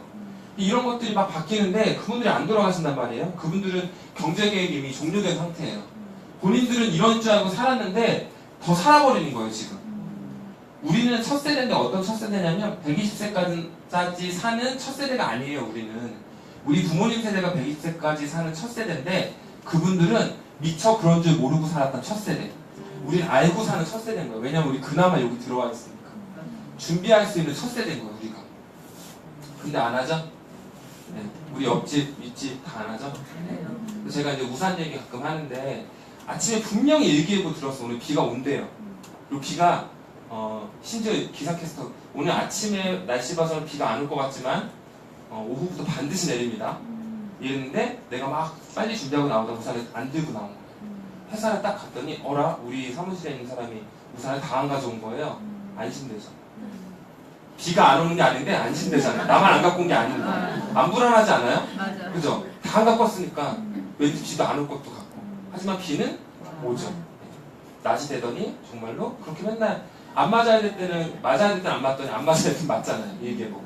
A: 이런 것들이 막 바뀌는데 그분들이 안 돌아가신단 말이에요. 그분들은 경제계획이 이미 종료된 상태예요. 본인들은 이런 줄 알고 살았는데 더 살아버리는 거예요 지금. 우리는 첫 세대인데 어떤 첫 세대냐면 120세까지 사는 첫 세대가 아니에요. 우리 부모님 세대가 120세까지 사는 첫 세대인데 그분들은 미처 그런 줄 모르고 살았던 첫 세대. 우리는 알고 사는 첫 세대인 거예요. 왜냐면 우리 그나마 여기 들어와 있으니까. 준비할 수 있는 첫 세대인 거예요 우리가. 근데 안 하죠? 네. 우리 옆집, 윗집 다 안 하죠? 제가 이제 우산 얘기 가끔 하는데 아침에 분명히 일기예보 들었어. 오늘 비가 온대요. 그리고 비가 심지어 기상캐스터 오늘 아침에 날씨 봐서는 비가 안 올 것 같지만 오후부터 반드시 내립니다. 이랬는데 내가 막 빨리 준비하고 나오다 우산을 안 들고 나온 거예요. 회사를 딱 갔더니 어라? 우리 사무실에 있는 사람이 우산을 다 안 가져온 거예요. 안심되죠. 비가 안 오는 게 아닌데 안심되잖아요. 나만 안 갖고 온 게 아닌데. 안 불안하지 않아요?
B: 맞아.
A: 그죠? 다 안 갖고 왔으니까 왠지 비도 안 올 것도 같고. 하지만 비는 오죠. 낮이 되더니 정말로 그렇게 맨날 안 맞아야 될 때는 안 맞더니 안 맞아야 될 때는 맞잖아요. 얘기해보고.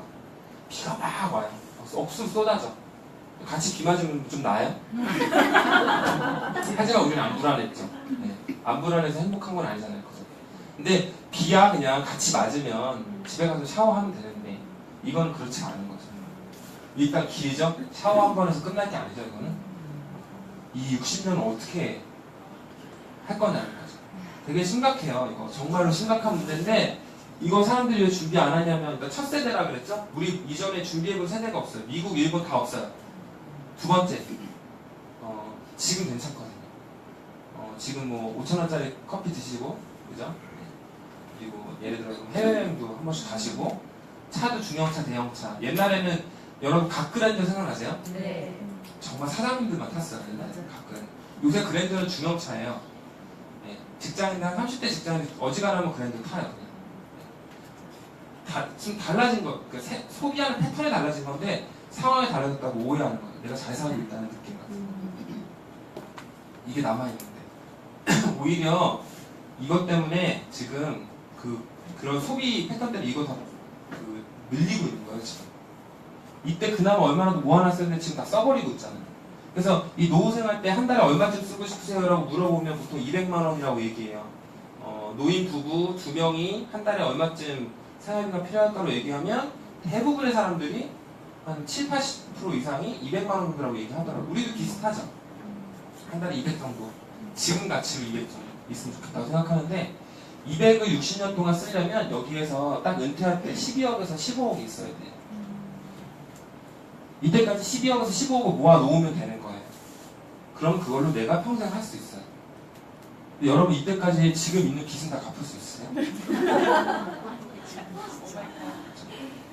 A: 비가 막 와요. 억수로 쏟아져. 같이 비 맞으면 좀 나아요? 하지만 우리는 안 불안했죠. 네. 안 불안해서 행복한 건 아니잖아요. 그죠? 근데 비야 그냥 같이 맞으면 집에 가서 샤워하면 되는데 이건 그렇지 않은 거죠. 일단 길죠? 샤워 한 번 해서 끝날 게 아니죠. 이거는 이 60년은 어떻게 할 거냐는 거죠. 되게 심각해요. 이거 정말로 심각한 문제인데 이거 사람들이 왜 준비 안 하냐면 그러니까 첫 세대라 그랬죠? 우리 이전에 준비해본 세대가 없어요. 미국, 일본 다 없어요. 두 번째, 지금 괜찮거든요. 지금 뭐 5,000원짜리 커피 드시고, 그죠? 그리고 예를 들어 해외여행도 한 번씩 가시고, 차도 중형차, 대형차. 옛날에는 여러분 각 그랜저 생각나세요?
B: 네.
A: 정말 사장님들만 탔어요. 옛날에 각 그랜저. 요새 그랜저는 중형차예요. 네. 직장인들 한 30대 직장인들 어지간하면 그랜저 타요. 그냥. 좀 달라진 거, 그러니까 소비하는 패턴이 달라진 건데 상황이 달라졌다고 오해하는 거예요. 내가 잘 살고 있다는 느낌 같은 이게 남아있는데 오히려 이것 때문에 지금 그런 소비 패턴 때문에 이거 다 밀리고 있는 거예요 지금. 이때 그나마 얼마나 모아놨었는데 지금 다 써버리고 있잖아요. 그래서 이 노후생활 때 한 달에 얼마쯤 쓰고 싶으세요? 라고 물어보면 보통 200만 원이라고 얘기해요. 노인 부부 2명이 한 달에 얼마쯤 생활비가 필요할까로 얘기하면 대부분의 사람들이 한 7, 80% 이상이 200만 원 정도라고 얘기하더라고요. 우리도 비슷하죠. 한 달에 200 정도. 지금 가치로 200 정도 있으면 좋겠다고 생각하는데 200을 60년 동안 쓰려면 여기에서 딱 은퇴할 때 12억에서 15억이 있어야 돼요. 이때까지 12억에서 15억을 모아 놓으면 되는 거예요. 그럼 그걸로 내가 평생 할 수 있어요. 근데 여러분 이때까지 지금 있는 빚은 다 갚을 수 있어요?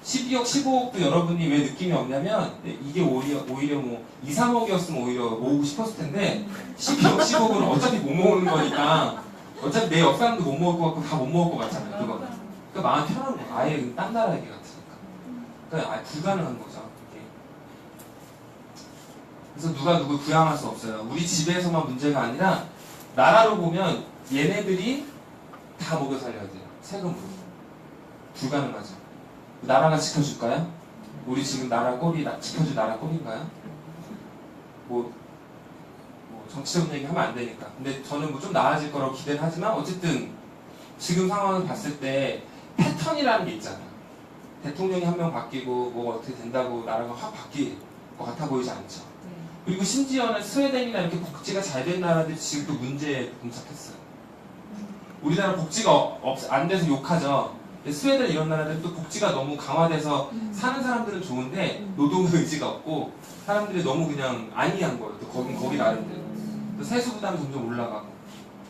A: 12억, 15억도 여러분이 왜 느낌이 없냐면 이게 오히려 뭐 2, 3억이었으면 오히려 모으고 싶었을 텐데 12억, 15억은 어차피 못 모으는 거니까 어차피 내 옆사람도 못 모을 것 같고 다 못 모을 것 같잖아요. 그거. 그러니까 마음 편한 거예요. 아예 딴 나라 얘기 같으니까. 그러니까 아예 불가능한 거죠. 이게. 그래서 누가 누굴 부양할 수 없어요. 우리 집에서만 문제가 아니라 나라로 보면 얘네들이 다 먹여 살려야 돼요. 세금으로. 불가능하죠. 나라가 지켜줄까요? 우리 지금 나라 꼴이 지켜줄 나라 꼴인가요? 뭐 정치적인 얘기 하면 안 되니까. 근데 저는 뭐 좀 나아질 거라고 기대를 하지만 어쨌든 지금 상황을 봤을 때 패턴이라는 게 있잖아요. 대통령이 한 명 바뀌고 뭐 어떻게 된다고 나라가 확 바뀔 것 같아 보이지 않죠. 그리고 심지어는 스웨덴이나 이렇게 복지가 잘 된 나라들이 지금 또 문제에 봉착했어요. 우리나라 복지가 안 돼서 욕하죠. 근데 스웨덴 이런 나라들은 또 복지가 너무 강화돼서 사는 사람들은 좋은데 노동 의지가 없고 사람들이 너무 그냥 안이한 거예요. 또 거기 나름대로. 또 세수 부담이 점점 올라가고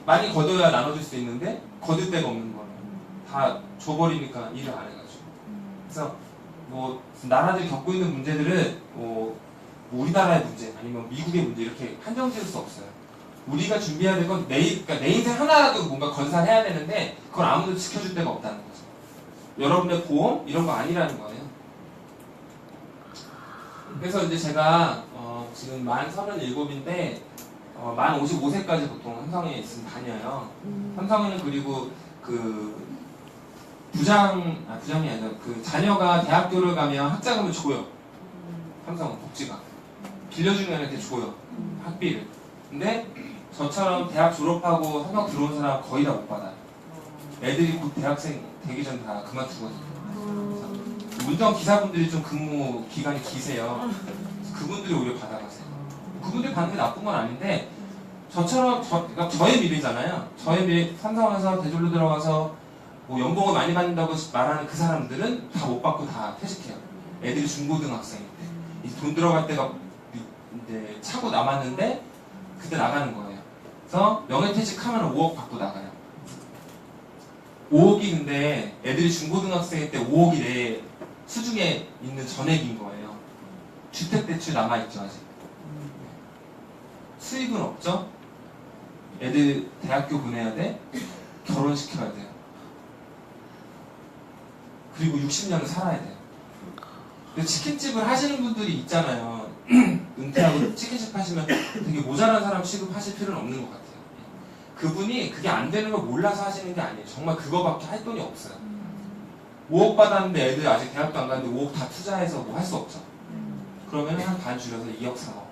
A: 많이 걷어야 나눠줄 수 있는데 거둘 데가 없는 거예요. 다 줘버리니까 일을 안 해가지고. 그래서 뭐 나라들이 겪고 있는 문제들은 뭐 우리나라의 문제 아니면 미국의 문제 이렇게 한정 지을 수 없어요. 우리가 준비해야 될 건 그러니까 내 인생 하나라도 뭔가 건설해야 되는데 그걸 아무도 지켜줄 데가 없다는 거죠. 여러분의 보험 이런 거 아니라는 거예요. 그래서 이제 제가 지금 만 37인데 만 55세까지 보통 삼성에 있으면 다녀요. 삼성에는 그리고 그 부장이 아니라 그 자녀가 대학교를 가면 학자금을 줘요. 삼성은 복지가 빌려주는 게 아니라 이렇게 줘요. 학비를. 근데 저처럼 대학 졸업하고 삼성 들어온 사람 거의 다 못 받아요. 애들이 곧 대학생 되기 전 다 그만두거든요. 운전 기사분들이 좀 근무 기간이 기세요. 그분들이 오히려 받아가세요. 그분들이 받는 게 나쁜 건 아닌데 저처럼 그러니까 저의 미래잖아요. 저의 미래 삼성에서 대졸로 들어가서 뭐 연봉을 많이 받는다고 말하는 그 사람들은 다 못 받고 다 퇴직해요. 애들이 중고등학생일 때. 이제 돈 들어갈 때가 이제 차고 남았는데 그때 나가는 거예요. 그래서 명예퇴직하면 5억 받고 나가요. 5억이 근데 애들이 중고등학생일 때 5억이 내 수중에 있는 전액인 거예요. 주택대출 남아있죠 아직. 수입은 없죠. 애들 대학교 보내야 돼. 결혼시켜야 돼요. 그리고 60년을 살아야 돼요. 근데 치킨집을 하시는 분들이 있잖아요. 은퇴하고 치킨집 하시면 되게 모자란 사람 취급하실 필요는 없는 것 같아요. 그분이 그게 안 되는 걸 몰라서 하시는 게 아니에요. 정말 그거밖에 할 돈이 없어요. 5억 받았는데 애들 아직 대학도 안 갔는데 5억 다 투자해서 뭐 할 수 없죠. 그러면 한 반 줄여서 2억 3억.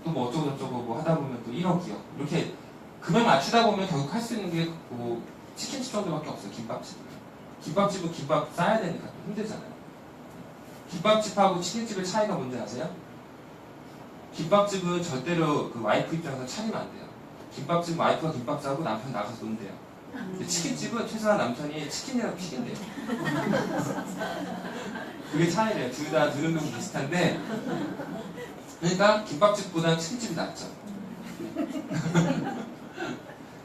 A: 또 뭐 어쩌고저쩌고 뭐 하다 보면 또 1억 2억. 이렇게 금액 맞추다 보면 결국 할 수 있는 게 뭐 치킨집 정도밖에 없어요. 김밥집. 김밥집은 김밥 싸야 되니까 힘들잖아요. 김밥집하고 치킨집의 차이가 뭔지 아세요? 김밥집은 절대로 그 와이프 입장에서 차리면 안 돼요. 김밥집 와이프가 김밥 싸고 남편 나가서 논대요. 근데 치킨집은 최소한 남편이 치킨이라도 튀긴대요. 그게 차이래요. 둘 다 드는 돈 비슷한데 그러니까 김밥집보다는 치킨집이 낫죠.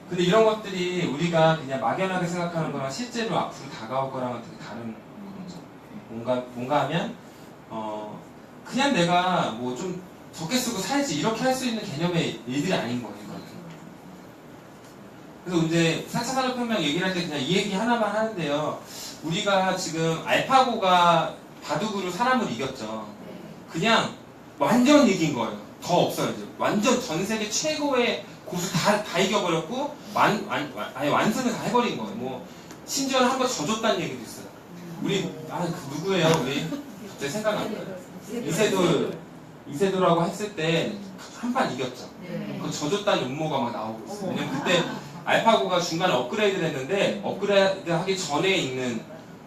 A: 근데 이런 것들이 우리가 그냥 막연하게 생각하는 거랑 실제로 앞으로 다가올 거랑은 되게 다른 거죠. 뭔가 하면 그냥 내가 뭐 좀 적게 쓰고 살지 이렇게 할 수 있는 개념의 일들이 아닌 거예요. 그래서 이제 4차 산업혁명 얘기를 할 때 그냥 이 얘기 하나만 하는데요. 우리가 지금 알파고가 바둑으로 사람을 이겼죠. 그냥 완전 이긴 거예요. 더 없어요. 이제 완전 전 세계 최고의 고수 다 이겨버렸고 아예 완승을 다 해버린 거예요. 뭐 심지어는 한번 져줬다는 얘기도 있어요. 우리 그 누구예요? 우리 갑자기 생각이 안 나요. 이세돌하고 했을 때 한 판 이겼죠. 그 져줬다는 음모가 막 나오고 있어요. 왜냐면 그때 알파고가 중간에 업그레이드를 했는데 업그레이드 하기 전에 있는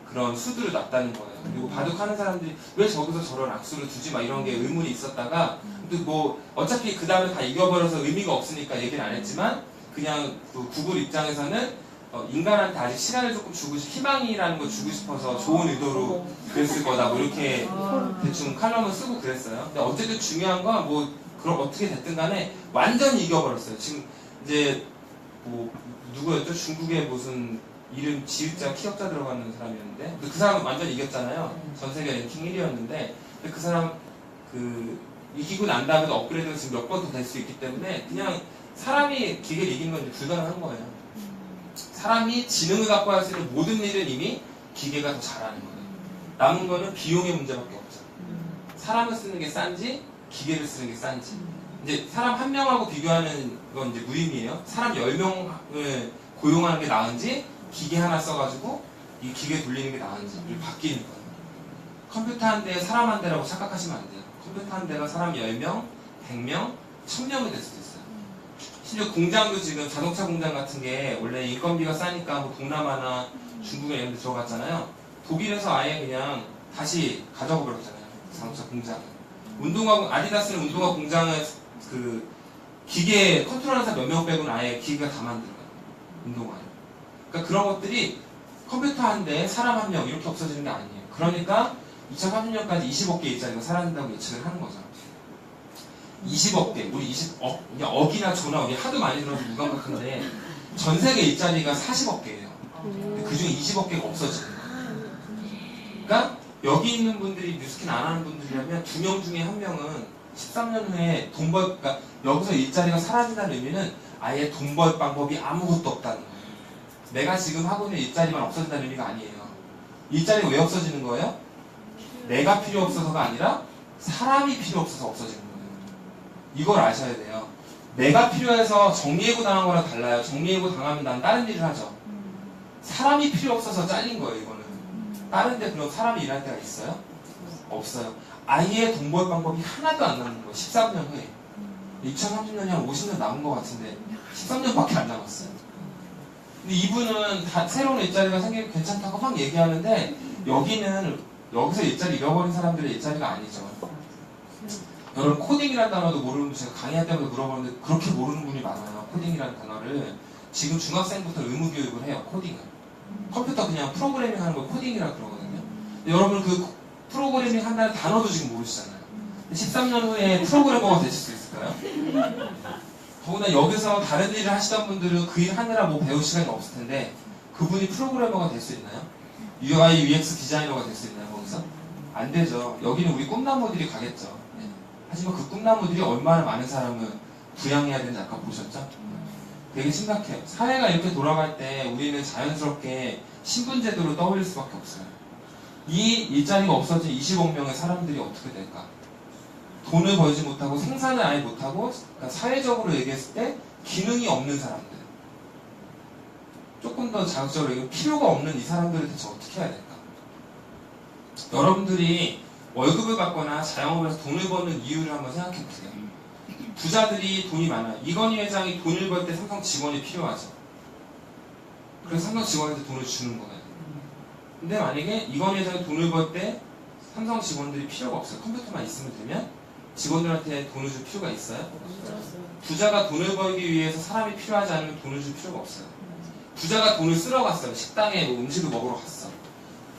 A: 그런 수들을 놨다는 거예요. 그리고 바둑하는 사람들이 왜 저기서 저런 악수를 두지 막 이런 게 의문이 있었다가 근데 뭐 어차피 그 다음에 다 이겨버려서 의미가 없으니까 얘기를 안 했지만 그냥 그 구글 입장에서는 인간한테 아직 시간을 조금 주고 희망이라는 걸 주고 싶어서 좋은 의도로 그랬을 거다 뭐 이렇게 대충 칼럼을 쓰고 그랬어요. 근데 어쨌든 중요한 건 뭐 그럼 어떻게 됐든 간에 완전히 이겨버렸어요. 지금 이제 뭐 누구였죠? 중국의 무슨 이름 지읒자 키역자 들어가는 사람이었는데 근데 그 사람은 완전히 이겼잖아요. 전 세계 랭킹 1위였는데 근데 그 사람 그 이기고 난 다음에도 업그레이드가 지금 몇 번 더 될 수 있기 때문에 그냥 사람이 기계를 이기는 건 이제 불가능한 거예요. 사람이 지능을 갖고 할 수 있는 모든 일은 이미 기계가 더 잘하는 거예요. 남은 거는 비용의 문제밖에 없죠. 사람을 쓰는 게 싼지 기계를 쓰는 게 싼지 이제 사람 한 명하고 비교하는 건 이제 무의미해요. 사람 10명을 고용하는 게 나은지 기계 하나 써가지고 이 기계 돌리는 게 나은지 이 바뀌는 거예요. 컴퓨터 한 대에 사람 한 대라고 착각하시면 안 돼요. 컴퓨터 한 대가 사람 10명, 100명, 1000명이 될 수도 있어요. 심지어 공장도 지금 자동차 공장 같은 게 원래 인건비가 싸니까 뭐 동남아나 중국에 이런 데 들어갔잖아요. 독일에서 아예 그냥 다시 가져가 버렸잖아요. 자동차 공장을. 아디다스는 운동화 공장을 그 기계 컨트롤하는 사람 몇 명 빼고는 아예 기계가 다 만들어요. 운동화를. 그러니까 그런 것들이 컴퓨터 한 대, 사람 한 명 이렇게 없어지는 게 아니에요. 그러니까 2030년까지 20억 개 일자리가 사라진다고 예측을 하는 거죠. 20억 개, 우리 20억, 그냥 억이나 조나 우리 하도 많이 들어서 무감각한데 전 세계 일자리가 40억 개예요. 그 중에 20억 개가 없어지는 거예요. 그러니까 여기 있는 분들이 뉴스킨 안 하는 분들이라면 2명 중에 1명은 13년 후에 그러니까 여기서 일자리가 사라진다는 의미는 아예 돈 벌 방법이 아무것도 없다는 거예요. 내가 지금 하고 있는 일자리만 없어진다는 의미가 아니에요. 일자리가 왜 없어지는 거예요? 내가 필요 없어서가 아니라 사람이 필요 없어서 없어지는 거예요. 이걸 아셔야 돼요. 내가 필요해서 정리해고 당한 거랑 달라요. 정리해고 당하면 난 다른 일을 하죠. 사람이 필요 없어서 잘린 거예요, 이거는. 다른 데 그럼 사람이 일할 때가 있어요? 없어요. 아예 돈 벌 방법이 하나도 안 남는 거예요. 13년 후에. 2030년이 한 50년 남은 것 같은데 13년밖에 안 남았어요. 근데 이분은 다 새로운 일자리가 생기면 괜찮다고 막 얘기하는데 여기서 일자리 잃어버린 사람들의 일자리가 아니죠. 여러분 코딩이라는 단어도 모르는 분 제가 강의할 때마다 물어보는데 그렇게 모르는 분이 많아요. 코딩이라는 단어를 지금 중학생부터 의무 교육을 해요. 코딩을. 컴퓨터 그냥 프로그래밍 하는 걸 코딩이라고 그러거든요. 근데 여러분 그 프로그래밍 한다는 단어도 지금 모르시잖아요. 13년 후에 프로그래머가 되실 수 있을까요? 더구나 여기서 다른 일을 하시던 분들은 그 일 하느라 뭐 배울 시간이 없을 텐데 그분이 프로그래머가 될 수 있나요? UI, UX 디자이너가 될 수 있나요? 거기서? 안 되죠. 여기는 우리 꿈나무들이 가겠죠. 네. 하지만 그 꿈나무들이 얼마나 많은 사람을 부양해야 되는지 아까 보셨죠? 되게 심각해요. 사회가 이렇게 돌아갈 때 우리는 자연스럽게 신분제도를 떠올릴 수밖에 없어요. 이 일자리가 없어진 20억 명의 사람들이 어떻게 될까? 돈을 벌지 못하고 생산을 아예 못하고 그러니까 사회적으로 얘기했을 때 기능이 없는 사람들, 조금 더 자극적으로 얘기하면 필요가 없는 이 사람들을 대체 어떻게 해야 될까? 여러분들이 월급을 받거나 자영업에서 돈을 버는 이유를 한번 생각해 보세요. 부자들이 돈이 많아요. 이건희 회장이 돈을 벌 때 삼성 직원이 필요하죠. 그래서 삼성 직원한테 돈을 주는 거예요. 근데 만약에 이건희 회장이 돈을 벌 때 삼성 직원들이 필요가 없어요. 컴퓨터만 있으면 되면 직원들한테 돈을 줄 필요가 있어요? 부자가 돈을 벌기 위해서 사람이 필요하지 않으면 돈을 줄 필요가 없어요. 부자가 돈을 쓰러 갔어요. 식당에 뭐 음식을 먹으러 갔어.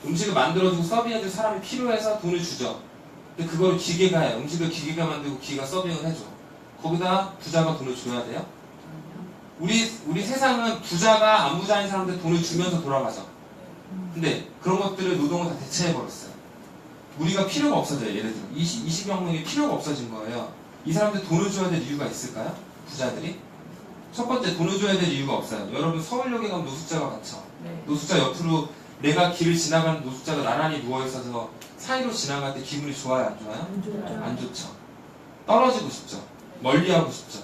A: 음식을 만들어주고 서빙해줄 사람이 필요해서 돈을 주죠. 근데 그걸 기계가 해요. 음식을 기계가 만들고 기계가 서빙을 해줘. 거기다 부자가 돈을 줘야 돼요? 우리 세상은 부자가 안 부자인 사람한테 돈을 주면서 돌아가죠. 근데 그런 것들을 노동을 다 대체해버렸어요. 우리가 필요가 없어져요. 예를 들어 20여 명이 필요가 없어진 거예요. 이 사람들 돈을 줘야 될 이유가 있을까요? 부자들이? 첫 번째, 돈을 줘야 될 이유가 없어요. 여러분 서울역에 가면 노숙자가 많죠. 네. 노숙자 옆으로 내가 길을 지나가는 노숙자가 나란히 누워있어서 사이로 지나갈 때 기분이 좋아요? 안 좋아요? 안 좋죠. 떨어지고 싶죠. 멀리하고 싶죠.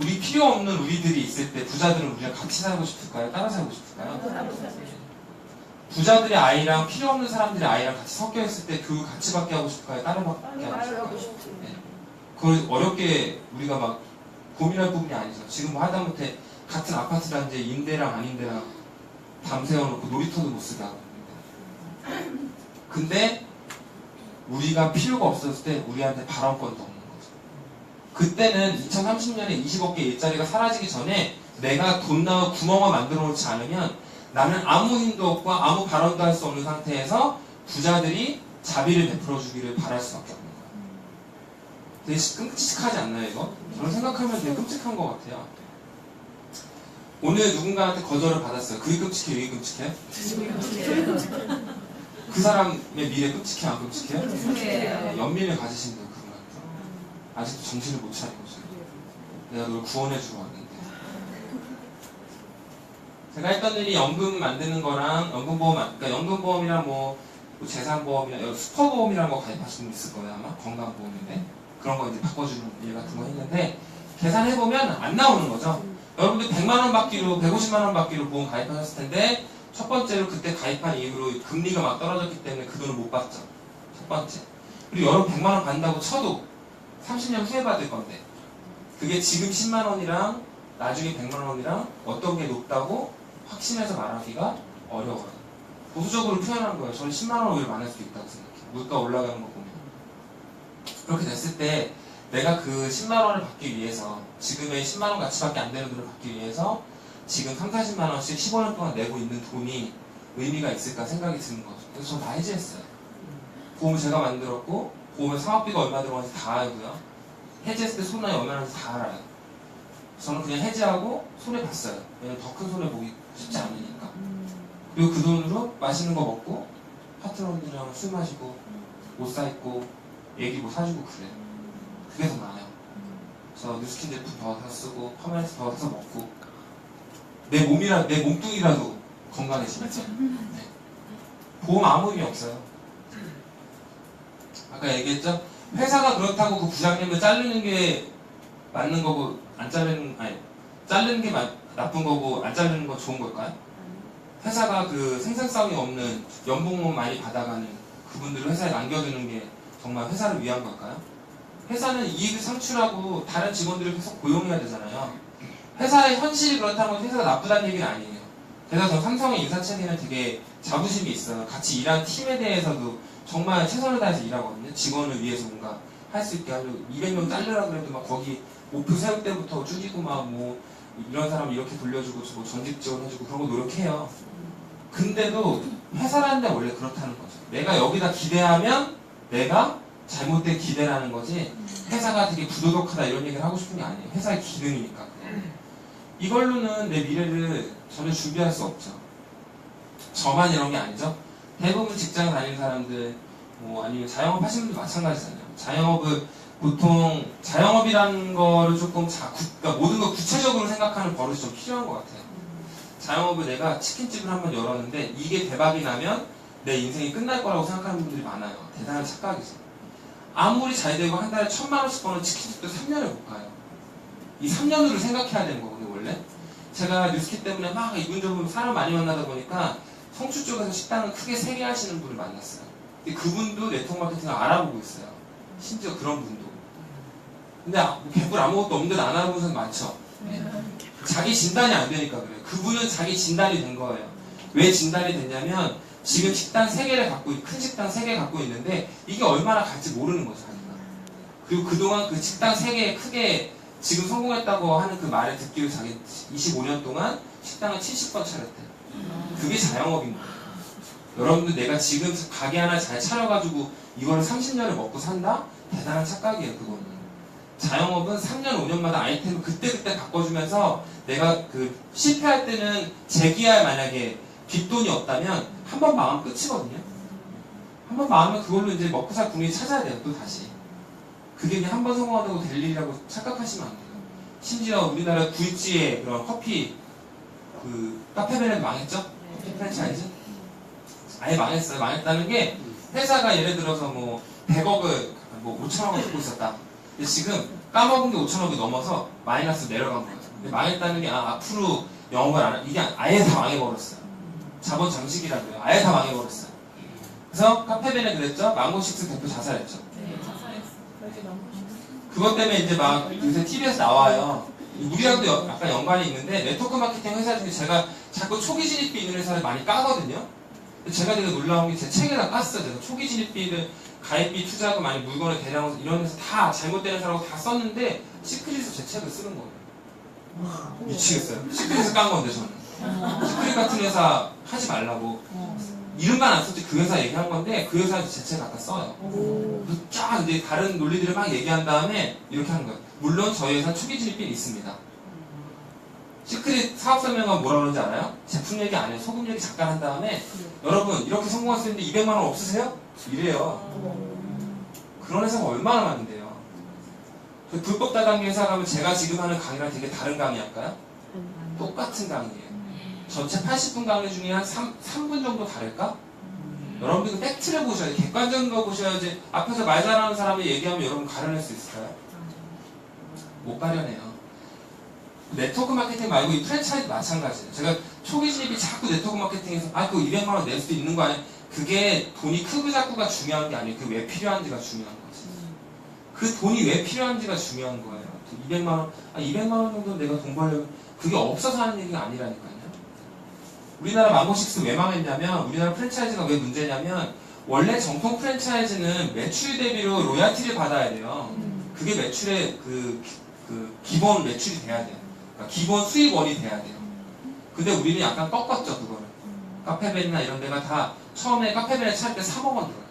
A: 우리 필요 없는 우리들이 있을 때 부자들은 우리랑 같이 살고 싶을까요? 따라 살고 싶을까요? 부자들의 아이랑 필요 없는 사람들의 아이랑 같이 섞여 있을 때 그 같이 받게 하고 싶을까요? 따로 받게 하고 싶을까요? 네. 그걸 어렵게 우리가 막 고민할 부분이 아니죠. 지금 뭐 하다못해 같은 아파트 단지에 임대랑 아닌데랑 밤새워놓고 놀이터도 못 쓰게 하고 있는데. 근데 우리가 필요가 없었을 때 우리한테 발언권도 없는 거죠. 그때는 2030년에 20억 개 일자리가 사라지기 전에 내가 돈 나와 구멍을 만들어 놓지 않으면 나는 아무 힘도 없고 아무 발언도 할 수 없는 상태에서 부자들이 자비를 베풀어 주기를 바랄 수밖에 없는 거예요. 되게 끔찍하지 않나요, 이거? 저는 생각하면 되게 끔찍한 것 같아요. 오늘 누군가한테 거절을 받았어요. 그게 끔찍해요? 이게 끔찍해요? 그 사람의 미래 끔찍해요? 안 끔찍해요? 연민을 가지신 분 그분한테 아직도 정신을 못 차리고 있어요. 내가 널 구원해주러 왔는데. 제가 했던 일이 연금 만드는 거랑 그러니까 연금보험이랑 뭐 재산보험이나 슈퍼보험이라는 거 가입하시는 분 있을 거예요 아마. 건강보험인데 그런 거 이제 바꿔주는 일 같은 거 했는데 계산해보면 안 나오는 거죠. 여러분들 100만원 받기로 150만원 받기로 보험 가입하셨을 텐데 첫 번째로 그때 가입한 이후로 금리가 막 떨어졌기 때문에 그 돈을 못 받죠. 첫 번째. 그리고 여러분 100만 원 받는다고 쳐도 30년 후에 받을 건데 그게 지금 10만 원이랑 나중에 100만 원이랑 어떤 게 높다고 확신해서 말하기가 어려워요. 보수적으로 표현한 거예요. 저는 10만 원 오히려 많을 수도 있다고 생각해요. 물가 올라가는 거 보면. 그렇게 됐을 때 내가 그 10만 원을 받기 위해서 지금의 10만 원 가치밖에 안 되는 돈을 받기 위해서 지금 3, 40만 원씩 15년 동안 내고 있는 돈이 의미가 있을까 생각이 드는 거죠. 그래서 전 다 해지했어요. 보험을 제가 만들었고 보험에 상업비가 얼마 들어가는지 다 알고요. 해지했을 때 손해이 얼마나 나는지 다 알아요. 저는 그냥 해지하고 손해봤어요. 왜냐면 더 큰 손해 보기 쉽지 않으니까. 그리고 그 돈으로 맛있는 거 먹고 파트너들이랑 술 마시고 옷 사입고 애기 뭐 사주고 그래요. 그게 더 나아요. 그래서 뉴스킨 제품 더 사서 쓰고 퍼머넌트 더 사서 먹고 내 몸뚱이라도 건강해지겠죠. 네. 보험 아무 의미 없어요. 아까 얘기했죠? 회사가 그렇다고 그 부장님을 자르는 게 맞는 거고 자르는 게 나쁜 거고 안 자르는 건 좋은 걸까요? 회사가 그 생산성이 없는 연봉만 많이 받아가는 그분들을 회사에 남겨두는 게 정말 회사를 위한 걸까요? 회사는 이익을 창출하고 다른 직원들을 계속 고용해야 되잖아요. 회사의 현실이 그렇다는 건 회사가 나쁘다는 얘기는 아니에요. 그래서 저 삼성의 인사체계는 되게 자부심이 있어요. 같이 일한 팀에 대해서도 정말 최선을 다해서 일하거든요. 직원을 위해서 뭔가 할 수 있게 하려고 200명 잘르라 그래도 막 거기 목표 세울 때부터 줄이고 막 뭐 이런 사람 이렇게 돌려주고 뭐 전직 지원해주고 그런 거 노력해요. 근데도 회사라는 데 원래 그렇다는 거죠. 내가 여기다 기대하면 내가 잘못된 기대라는 거지 회사가 되게 부도덕하다 이런 얘기를 하고 싶은 게 아니에요. 회사의 기능이니까. 이걸로는 내 미래를 전혀 준비할 수 없죠. 저만 이런 게 아니죠. 대부분 직장 다니는 사람들 뭐 아니면 자영업 하시는 분들 마찬가지잖아요. 자영업은 보통 자영업이라는 거를 조금 그러니까 모든 걸 구체적으로 생각하는 버릇이 좀 필요한 것 같아요. 자영업을 내가 치킨집을 한번 열었는데 이게 대박이 나면 내 인생이 끝날 거라고 생각하는 분들이 많아요. 대단한 착각이죠. 아무리 잘 되고 한 달에 1,000만 원씩 버는 치킨집도 3년을 못 가요. 이 3년으로 생각해야 되는 거거든요, 원래. 제가 뉴스키 때문에 막 이분저분 사람 많이 만나다 보니까 성추 쪽에서 식당을 크게 3개 하시는 분을 만났어요. 근데 그분도 네트워크 마케팅을 알아보고 있어요. 심지어 그런 분도. 근데 개뿔 아무것도 없는데 안 알아보는 사람 많죠. 자기 진단이 안 되니까 그래요. 그분은 자기 진단이 된 거예요. 왜 진단이 됐냐면 지금 식당 3개를 큰 식당 3개 갖고 있는데 이게 얼마나 갈지 모르는 거죠, 자기가. 그리고 그동안 그 식당 3개 크게 지금 성공했다고 하는 그 말을 듣기로 자기 25년 동안 식당을 70번 차렸대요. 그게 자영업인 거예요. 여러분들 내가 지금 가게 하나 잘 차려가지고 이거를 30년을 먹고 산다? 대단한 착각이에요, 그거는. 자영업은 3년, 5년마다 아이템을 그때그때 바꿔주면서 내가 그 실패할 때는 재기할 만약에 뒷돈이 없다면 한 번 망하면 끝이거든요. 한 번 망하면 그걸로 이제 먹고 살 분위기 찾아야 돼요, 또 다시. 그게 그냥 한 번 성공한다고 될 일이라고 착각하시면 안 돼요. 심지어 우리나라 구이찌의 그런 커피, 카페베네 망했죠? 커피 프랜차이즈? 아예 망했어요. 망했다는 게 회사가 예를 들어서 뭐 100억을, 뭐 5천억을 갖고 있었다. 근데 지금 까먹은 게 5천억이 넘어서 마이너스 내려간 거예요. 근데 망했다는 게 앞으로 영업을 안 해. 이게 아예 다 망해버렸어요. 자본 장식이라고요. 아예 다 망해버렸어요. 그래서 카페베네 그랬죠? 망고식스 대표 자살했죠. 그것 때문에 이제 막 요새 TV에서 나와요. 우리랑도 약간 연관이 있는데 네트워크 마케팅 회사 중에 제가 자꾸 초기 진입비 있는 회사를 많이 까거든요. 제가 되게 놀라운 게 제 책에다 깠어요. 제가 초기 진입비를 가입비, 투자금, 아니 물건을 대량 이런 데서 다 잘못된 회사라고 다 썼는데 시크릿에서 제 책을 쓰는 거예요. 미치겠어요. 시크릿에서 깐 건데 저는. 시크릿 같은 회사 하지 말라고. 이름만 안 썼지 그 회사 얘기한 건데 그 회사에서 제 책 갖다 써요. 쫙 이제 다른 논리들을 막 얘기한 다음에 이렇게 하는 거예요. 물론 저희 회사 초기 진입비는 있습니다. 시크릿 사업 설명은 뭐라 그러는지 알아요? 제품 얘기 안 해요. 소금 얘기 잠깐 한 다음에 여러분 이렇게 성공할 수 있는데 200만 원 없으세요? 이래요. 그런 회사가 얼마나 많은데요. 불법 다단계 회사 가면 제가 지금 하는 강의랑 되게 다른 강의 할까요? 똑같은 강의예요. 전체 80분 강의 중에 한 3분 정도 다를까? 여러분들 그 팩트를 보셔야 돼요. 객관적인 거 보셔야지 앞에서 말 잘하는 사람이 얘기하면 여러분 가려낼 수 있을까요? 못 가려내요. 네트워크 마케팅 말고 이 프랜차이즈 마찬가지예요. 제가 초기 진입이 자꾸 네트워크 마케팅에서 그거 200만 원 낼 수도 있는 거 아니야? 그게 돈이 크고 작고가 중요한 게 아니에요. 그게 왜 필요한지가 중요한 거지. 그 돈이 왜 필요한지가 중요한 거예요. 200만 원, 200만 원 정도 내가 돈 벌려면 그게 없어서 하는 얘기가 아니라니까요. 우리나라 망고식스 왜 망했냐면, 우리나라 프랜차이즈가 왜 문제냐면, 원래 정통 프랜차이즈는 매출 대비로 로얄티를 받아야 돼요. 그게 매출의 기본 매출이 돼야 돼요. 그러니까 기본 수익원이 돼야 돼요. 근데 우리는 약간 꺾었죠, 그거를. 카페벤이나 이런 데가 다 처음에 카페벤에 찰 때 3억 원 들어요.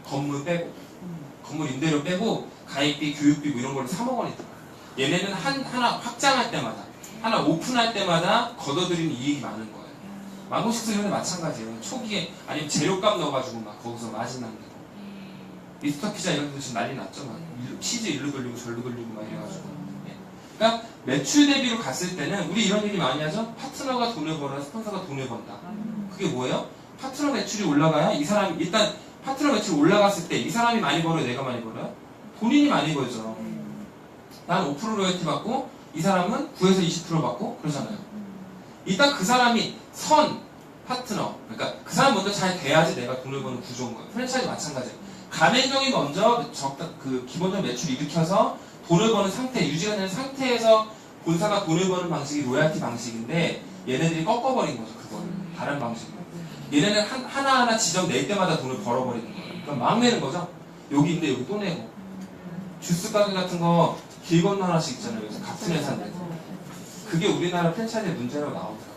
A: 건물 빼고. 건물 임대료 빼고, 가입비, 교육비 뭐 이런 걸로 3억 원이 들어요. 얘네는 하나 확장할 때마다, 하나 오픈할 때마다 걷어들이는 이익이 많은 거예요. 망고식스 이런 데 마찬가지예요. 초기에, 아니면 재료값 넣어가지고 막 거기서 마진 남기고. 미스터 피자 이런 데도 지금 난리 났죠. 막. 치즈 일로 돌리고 절로 돌리고 막 이래가지고. 그러니까 매출 대비로 갔을 때는 우리 이런 얘기 많이 하죠. 파트너가 돈을 벌어야 스폰서가 돈을 번다. 그게 뭐예요? 파트너 매출이 올라가야 이 사람이, 일단 파트너 매출이 올라갔을 때 이 사람이 많이 벌어요? 내가 많이 벌어요? 본인이 많이 벌죠. 난 5% 로열티 받고 이 사람은 9에서 20% 받고 그러잖아요. 일단 그 사람이 파트너, 그러니까 그 사람 먼저 잘 돼야지 내가 돈을 버는 구조인 거예요. 프랜차이즈 마찬가지예요. 가맹점이 먼저 기본적 매출을 일으켜서 돈을 버는 상태, 유지가 되는 상태에서 본사가 돈을 버는 방식이 로얄티 방식인데, 얘네들이 꺾어버린 거죠, 그거를. 다른 방식으로. 얘네는 하나하나 지점 낼 때마다 돈을 벌어버리는 거예요. 그럼 막 내는 거죠. 여기 있는데 여기 또 내고. 주스 가게 같은 거 길 건너 하나씩 있잖아요. 그래서 같은 회사인데. 그게 우리나라 프랜차이즈의 문제라고 나오더라고요.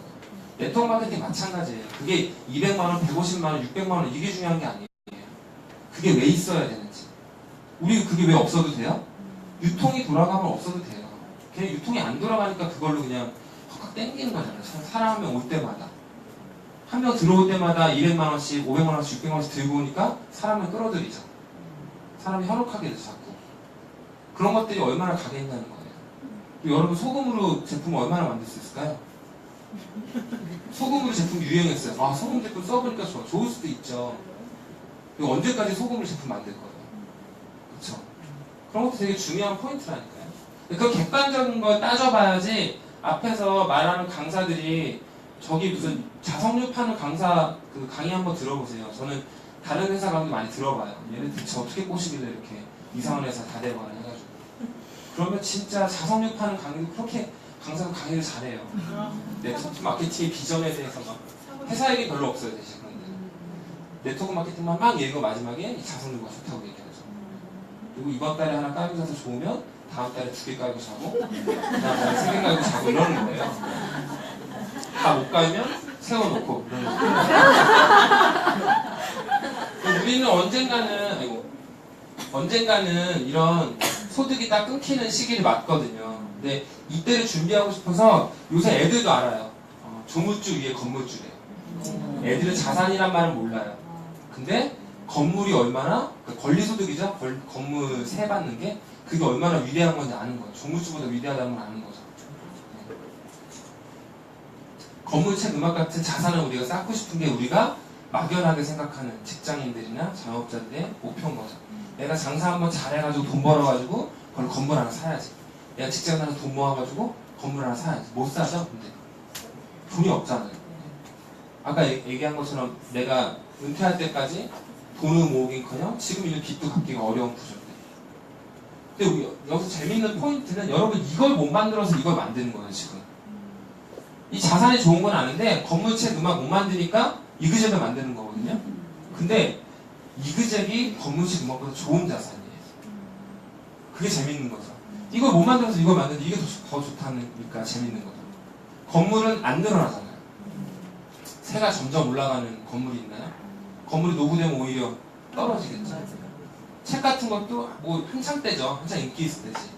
A: 네트워크 마케팅 마찬가지예요. 그게 200만원, 150만원, 600만원 이게 중요한 게 아니에요. 그게 왜 있어야 되는지. 우리 그게 왜 없어도 돼요? 유통이 돌아가면 없어도 돼요. 그냥 유통이 안 돌아가니까 그걸로 그냥 헉헉 땡기는 거잖아요. 사람 한 명 올 때마다. 한 명 들어올 때마다 200만원씩, 500만원씩, 600만원씩 들고 오니까 사람을 끌어들이죠. 사람이 현혹하게 돼서 자꾸. 그런 것들이 얼마나 가겠냐는 거예요. 여러분 소금으로 제품 얼마나 만들 수 있을까요? 소금으로 제품 유행했어요. 소금 제품 써보니까 좋을 수도 있죠. 언제까지 소금으로 제품 만들 거예요? 그렇죠? 그런 것도 되게 중요한 포인트라니까요. 그 객관적인 걸 따져봐야지 앞에서 말하는 강사들이 저기 무슨 자석류 파는 강사 강의 한번 들어보세요. 저는 다른 회사 강의 많이 들어봐요. 얘네들 대체 어떻게 꼬시길래 이렇게 이상한 회사 다 대박을 해가지고. 그러면 진짜 자석류 파는 강의도 그렇게 강사가 강의를 잘해요. 네트워크 마케팅의 비전에 대해서 막 회사 얘기 별로 없어요, 대신. 그런데 네트워크 마케팅만 막 얘기하고 마지막에 이 자석류가 좋다고 얘기하죠. 그리고 이번 달에 하나 깔고 자서 좋으면 다음 달에 2개 깔고 자고 그다음 달에 3개 깔고 자고 이러는 거예요. 다 못 깔면 세워놓고 이러는 거예요. 우리는 언젠가는 이런 소득이 딱 끊기는 시기를 맞거든요. 근데 이때를 준비하고 싶어서 요새 애들도 알아요. 조물주 위에 건물주래요. 애들은 자산이란 말은 몰라요. 근데 건물이 얼마나, 권리소득이죠? 건물 세 받는 게 그게 얼마나 위대한 건지 아는 거예요. 조물주보다 위대하다는 걸 아는 거죠. 건물책 음악 같은 자산을 우리가 쌓고 싶은 게 우리가 막연하게 생각하는 직장인들이나 자영업자들의 목표인 거죠. 내가 장사 한번 잘해가지고 돈 벌어가지고 그걸 건물 하나 사야지. 내가 직장 나서 돈 모아가지고 건물 하나 사야지. 못 사죠? 근데 돈이 없잖아요. 아까 얘기한 것처럼 내가 은퇴할 때까지 돈을 모으긴커녕 지금 있는 빚도 갚기가 어려운 구조인데. 근데 여기서 재밌는 포인트는 여러분 이걸 못 만들어서 이걸 만드는 거예요, 지금. 이 자산이 좋은 건 아는데 건물책 음악 못 만드니까 이그젝을 만드는 거거든요. 근데 이그젝이 건물책 음악보다 좋은 자산이에요. 그게 재밌는 거죠. 이걸 못 만들어서 이걸 만드는데 이게 더 좋다니까 재밌는 거죠. 건물은 안 늘어나잖아요. 새가 점점 올라가는 건물이 있나요? 건물이 노후되면 오히려 떨어지겠죠. 책 같은 것도 뭐 한창 때죠. 한창 인기 있을 때지.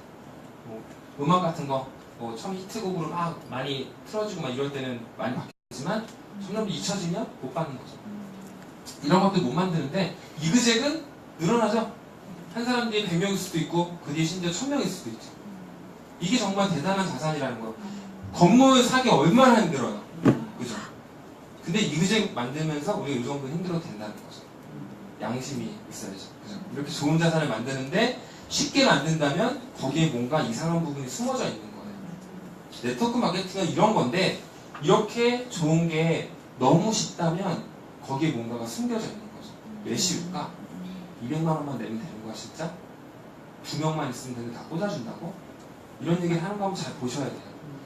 A: 뭐 음악 같은 거 뭐 처음 히트곡으로 막 많이 틀어지고 막 이럴 때는 많이 바뀌지만 점점 잊혀지면 못 받는 거죠. 이런 것들 못 만드는데 이그젝은 늘어나죠. 한 사람 뒤에 100명일 수도 있고 그 뒤에 심지어 1000명일 수도 있죠. 이게 정말 대단한 자산이라는 거예요. 건물 사기 얼마나 힘들어요. 그죠? 근데 이그젝 만들면서 우리가 이 정도 힘들어도 된다는 거죠. 양심이 있어야죠. 그죠? 이렇게 좋은 자산을 만드는데 쉽게 만든다면 거기에 뭔가 이상한 부분이 숨어져 있는 거예요. 네트워크 마케팅은 이런 건데 이렇게 좋은 게 너무 쉽다면 거기에 뭔가가 숨겨져 있는 거죠. 왜 쉬울까? 200만 원만 내면 되는 거야 진짜? 2명만 있으면 되는데 다 꽂아준다고? 이런 얘기를 하는 거 한번 잘 보셔야 돼요.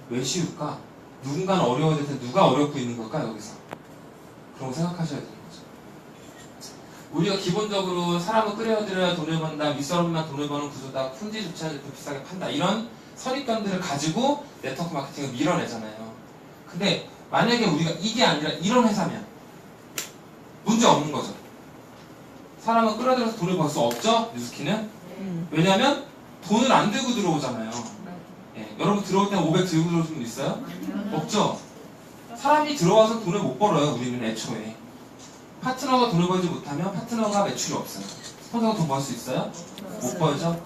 A: 왜 쉬울까? 누군가는 어려워야 될 때 누가 어렵고 있는 걸까 여기서? 그런 거 생각하셔야 되는 거죠. 우리가 기본적으로 사람을 끌어들여야 돈을 번다, 윗사람만 돈을 버는 구조다, 품질 좋지 않은 제품 비싸게 판다, 이런 선입견들을 가지고 네트워크 마케팅을 밀어내잖아요. 근데 만약에 우리가 이게 아니라 이런 회사면 문제 없는 거죠. 사람을 끌어들여서 돈을 벌 수 없죠? 뉴스키는? 왜냐면 돈을 안 들고 들어오잖아요. 예, 여러분 들어올 때 500 들고 들어오신 분 있어요? 없죠? 사람이 들어와서 돈을 못 벌어요. 우리는 애초에. 파트너가 돈을 벌지 못하면 파트너가 매출이 없어요. 스폰서가 돈 벌 수 있어요? 못 벌죠? 네.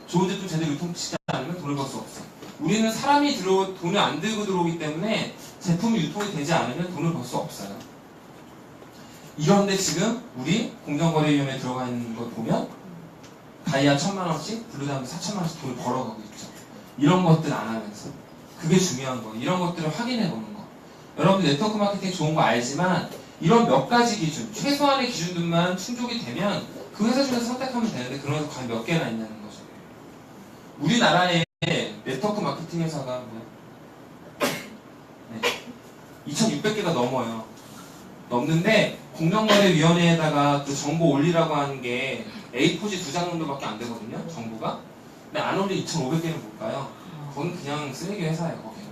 A: 좋은 제품 제대로 유통시키지 않으면 돈을 벌 수 없어요. 우리는 사람이 돈을 안 들고 들어오기 때문에 제품이 유통이 되지 않으면 돈을 벌 수 없어요. 이런데 지금 우리 공정거래위원회에 들어가 있는 걸 보면 다이아 1000만 원씩, 블루다이아몬드 4천만 원씩 돈을 벌어가고 있죠. 이런 것들 안 하면서. 그게 중요한 거예요. 이런 것들을 확인해 보는 거. 여러분들 네트워크 마케팅 좋은 거 알지만 이런 몇 가지 기준, 최소한의 기준들만 충족이 되면 그 회사 중에서 선택하면 되는데 그런 회사 과연 몇 개나 있냐는 거죠. 우리나라에 네트워크 마케팅 회사가 뭐야? 네. 2,600개가 넘어요. 넘는데 공정거래위원회에다가 그 정보 올리라고 하는 게 A4지 2장 정도밖에 안 되거든요. 정보가. 근데 안 올린 2,500개는 뭘까요? 그건 그냥 쓰레기 회사예요. 거기는.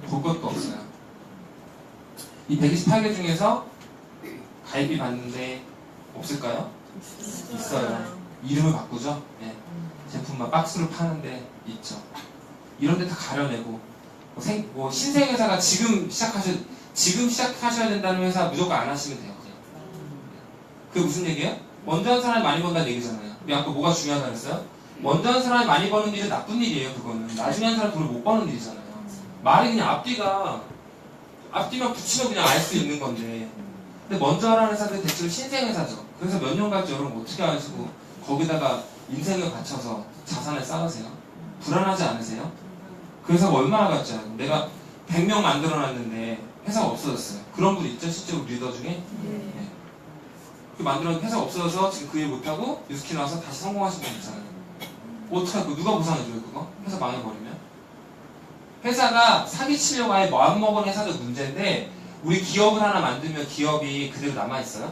A: 볼 것도 없어요. 이 128개 중에서 가입비 받는데 없을까요? 있어요. 이름을 바꾸죠? 네. 제품만 박스로 파는데 있죠. 이런 데 다 가려내고 신생회사가 지금 시작하셔야 된다는 회사 무조건 안 하시면 돼요. 그냥. 그게 무슨 얘기예요? 먼저 한 사람이 많이 번다는 얘기잖아요. 우리 아까 뭐가 중요하다 그랬어요? 먼저 한 사람이 많이 버는 일은 나쁜 일이에요. 그거는 나중에 한 사람 돈을 못 버는 일이잖아요. 말이 그냥 앞뒤만 붙이면 그냥 알 수 있는 건데, 근데 먼저 하라는 회사들은 대체로 신생회사죠. 그래서 몇 년간지 여러분 어떻게 하시고 거기다가 인생을 바쳐서 자산을 쌓으세요? 불안하지 않으세요? 그 회사가 얼마나 갔죠? 내가 100명 만들어놨는데 회사가 없어졌어요. 그런 분 있죠? 실제로 리더 중에? 네. 그 만들어놨는데 회사가 없어져서 지금 그 일 못하고 뉴스키 나와서 다시 성공하신 분 있잖아요. 어떡할까? 누가 보상해줘요 그거? 회사 망해버리면? 회사가 사기치려고 아예 마음먹은 회사도 문제인데 우리 기업을 하나 만들면 기업이 그대로 남아있어요?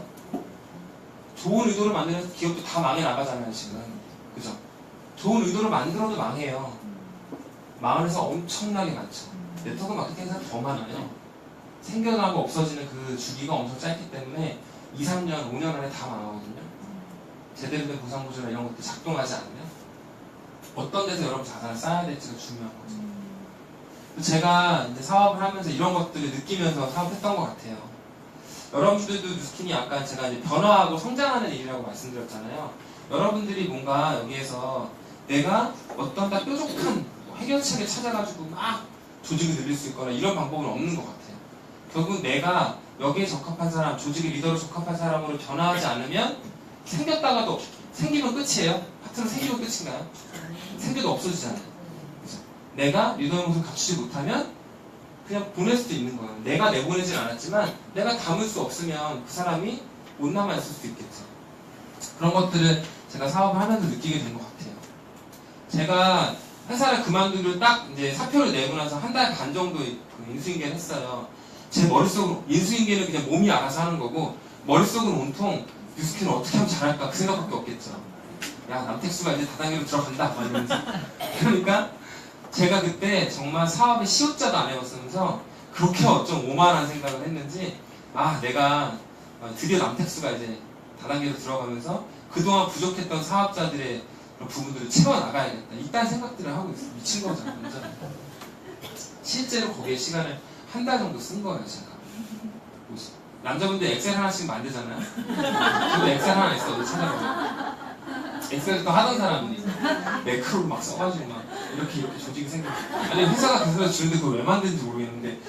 A: 좋은 의도를 만드는 기업도 다 망해 나가잖아요 지금. 그죠? 좋은 의도를 만들어도 망해요. 망하는 회사 엄청나게 많죠. 네트워크 마케팅 회사는 더 많아요. 생겨나고 없어지는 그 주기가 엄청 짧기 때문에 2, 3년, 5년 안에 다 망하거든요. 제대로 된 보상구조나 이런 것들이 작동하지 않으면 어떤 데서 여러분 자산을 쌓아야 될지가 중요한 거죠. 제가 이제 사업을 하면서 이런 것들을 느끼면서 사업했던 것 같아요. 여러분들도 뉴스킨이 약간 제가 이제 변화하고 성장하는 일이라고 말씀드렸잖아요. 여러분들이 뭔가 여기에서 내가 어떤 딱 뾰족한 해결책을 찾아가지고 막 조직을 늘릴 수 있거나 이런 방법은 없는 것 같아요. 결국 내가 여기에 적합한 사람, 조직의 리더로 적합한 사람으로 변화하지 않으면 생겼다가도 생기면 끝이에요? 파트너 생기면 끝인가요? 생겨도 없어지잖아요. 그죠? 내가 리더의 모습을 갖추지 못하면 그냥 보낼 수도 있는 거예요. 내가 내보내진 않았지만 내가 담을 수 없으면 그 사람이 못 남아있을 수도 있겠죠. 그런 것들을 제가 사업을 하면서 느끼게 된 것 같아요. 제가 회사를 그만두고 딱 이제 사표를 내고 나서 한 달 반 정도 인수인계를 했어요. 제 머릿속으로 인수인계는 그냥 몸이 알아서 하는 거고 머릿속은 온통 뉴스키는 어떻게 하면 잘할까 그 생각밖에 없겠죠. 야 남택수가 이제 다단계로 들어간다 막 이러면서. 그러니까 제가 그때 정말 사업에 시옷자도 안 해봤으면서 그렇게 어쩜 오만한 생각을 했는지 내가 드디어 남택수가 이제 다단계로 들어가면서 그동안 부족했던 사업자들의 그런 부분들을 채워나가야겠다 이딴 생각들을 하고 있어요. 미친 거잖아요. 완전. 실제로 거기에 시간을 한 달 정도 쓴 거예요. 제가 남자분들 엑셀 하나씩 만들잖아요. 저도 엑셀 하나 있어도 찾아봐요. 엑셀을 또 하던 사람이 매크로를 막 써가지고 막 이렇게 조직이 생겨. 아니 회사가 그래서 주는데 그걸 왜 만드는지 모르겠는데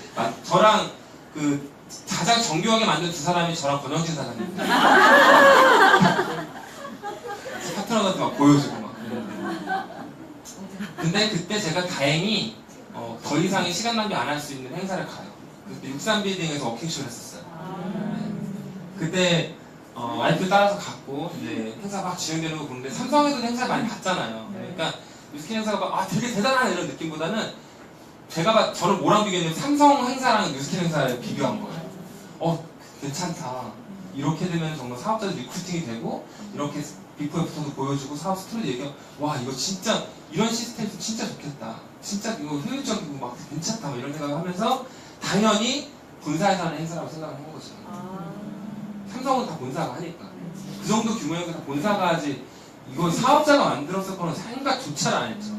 A: 저랑 그 가장 정교하게 만든 두 사람이 저랑 권영진 사장님입니다. 파트너한테 막 보여주고 막 그러는데. 근데 그때 제가 다행히 더 이상의 시간 낭비 안 할 수 있는 행사를 가요. 그때 63빌딩에서 워킹쇼를 했었어요. 네. 그때 와이프 따라서 갔고 이제 행사 막 진행되는 거 보는데 삼성에서도 행사 많이 봤잖아요. 그러니까 뉴스킨 행사가 막 되게 대단한 이런 느낌보다는 저는 뭐랑 비교했냐면 삼성 행사랑 뉴스킨 행사를 비교한 거예요. 괜찮다. 이렇게 되면 정말 사업자들 리크루팅이 되고 이렇게 비포 애프터도 보여주고 사업 스토리 얘기하고 와 이거 진짜 이런 시스템이 진짜 좋겠다. 진짜 이거 효율적이고 막 괜찮다. 막 이런 생각을 하면서 당연히 본사에서 하는 행사라고 생각을 한 거죠. 삼성은 다 본사가 하니까. 그 정도 규모의 다 본사가 하지 이거 사업자가 만들었을 거는 생각조차 안 했죠.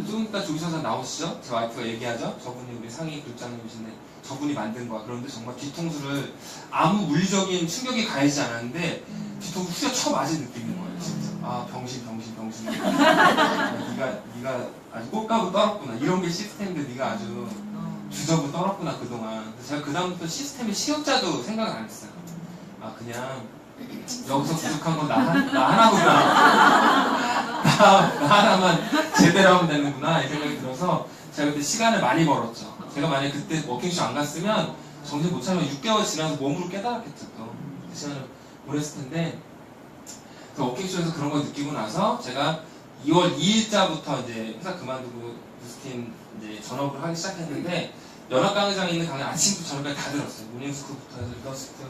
A: 조금 이따 조기셔서 나오시죠? 제 와이프가 얘기하죠? 저분이 우리 상위 그룹장님이신데 저분이 만든 거야. 그런데 정말 뒤통수를 아무 물리적인 충격이 가해지지 않았는데 뒤통수 후려 쳐맞은 느낌인 거예요. 진짜. 병신. 네가 아주 꽃가루 떨었구나. 이런 게 시스템인데 네가 아주 주저부 떨었구나 그동안. 제가 그 다음부터 시스템의 시효자도 생각을 안 했어요. 그냥 여기서 부족한 건 나 하나구나. 나 하나만 제대로 하면 되는구나 이 생각이 들어서 제가 그때 시간을 많이 벌었죠. 제가 만약에 그때 워킹쇼 안 갔으면 정신 못 차리면 6개월 지나서 몸으로 깨달았겠죠. 또 그 시간을 보냈을 텐데 그 워킹쇼에서 그런 걸 느끼고 나서 제가 2월 2일자부터 이제 회사 그만두고 뉴스킨 이제 전업을 하기 시작했는데 연합 강의장에 있는 강의 아침부터 저녁까지 다 들었어요. 모닝스쿨부터 해서 리더스쿨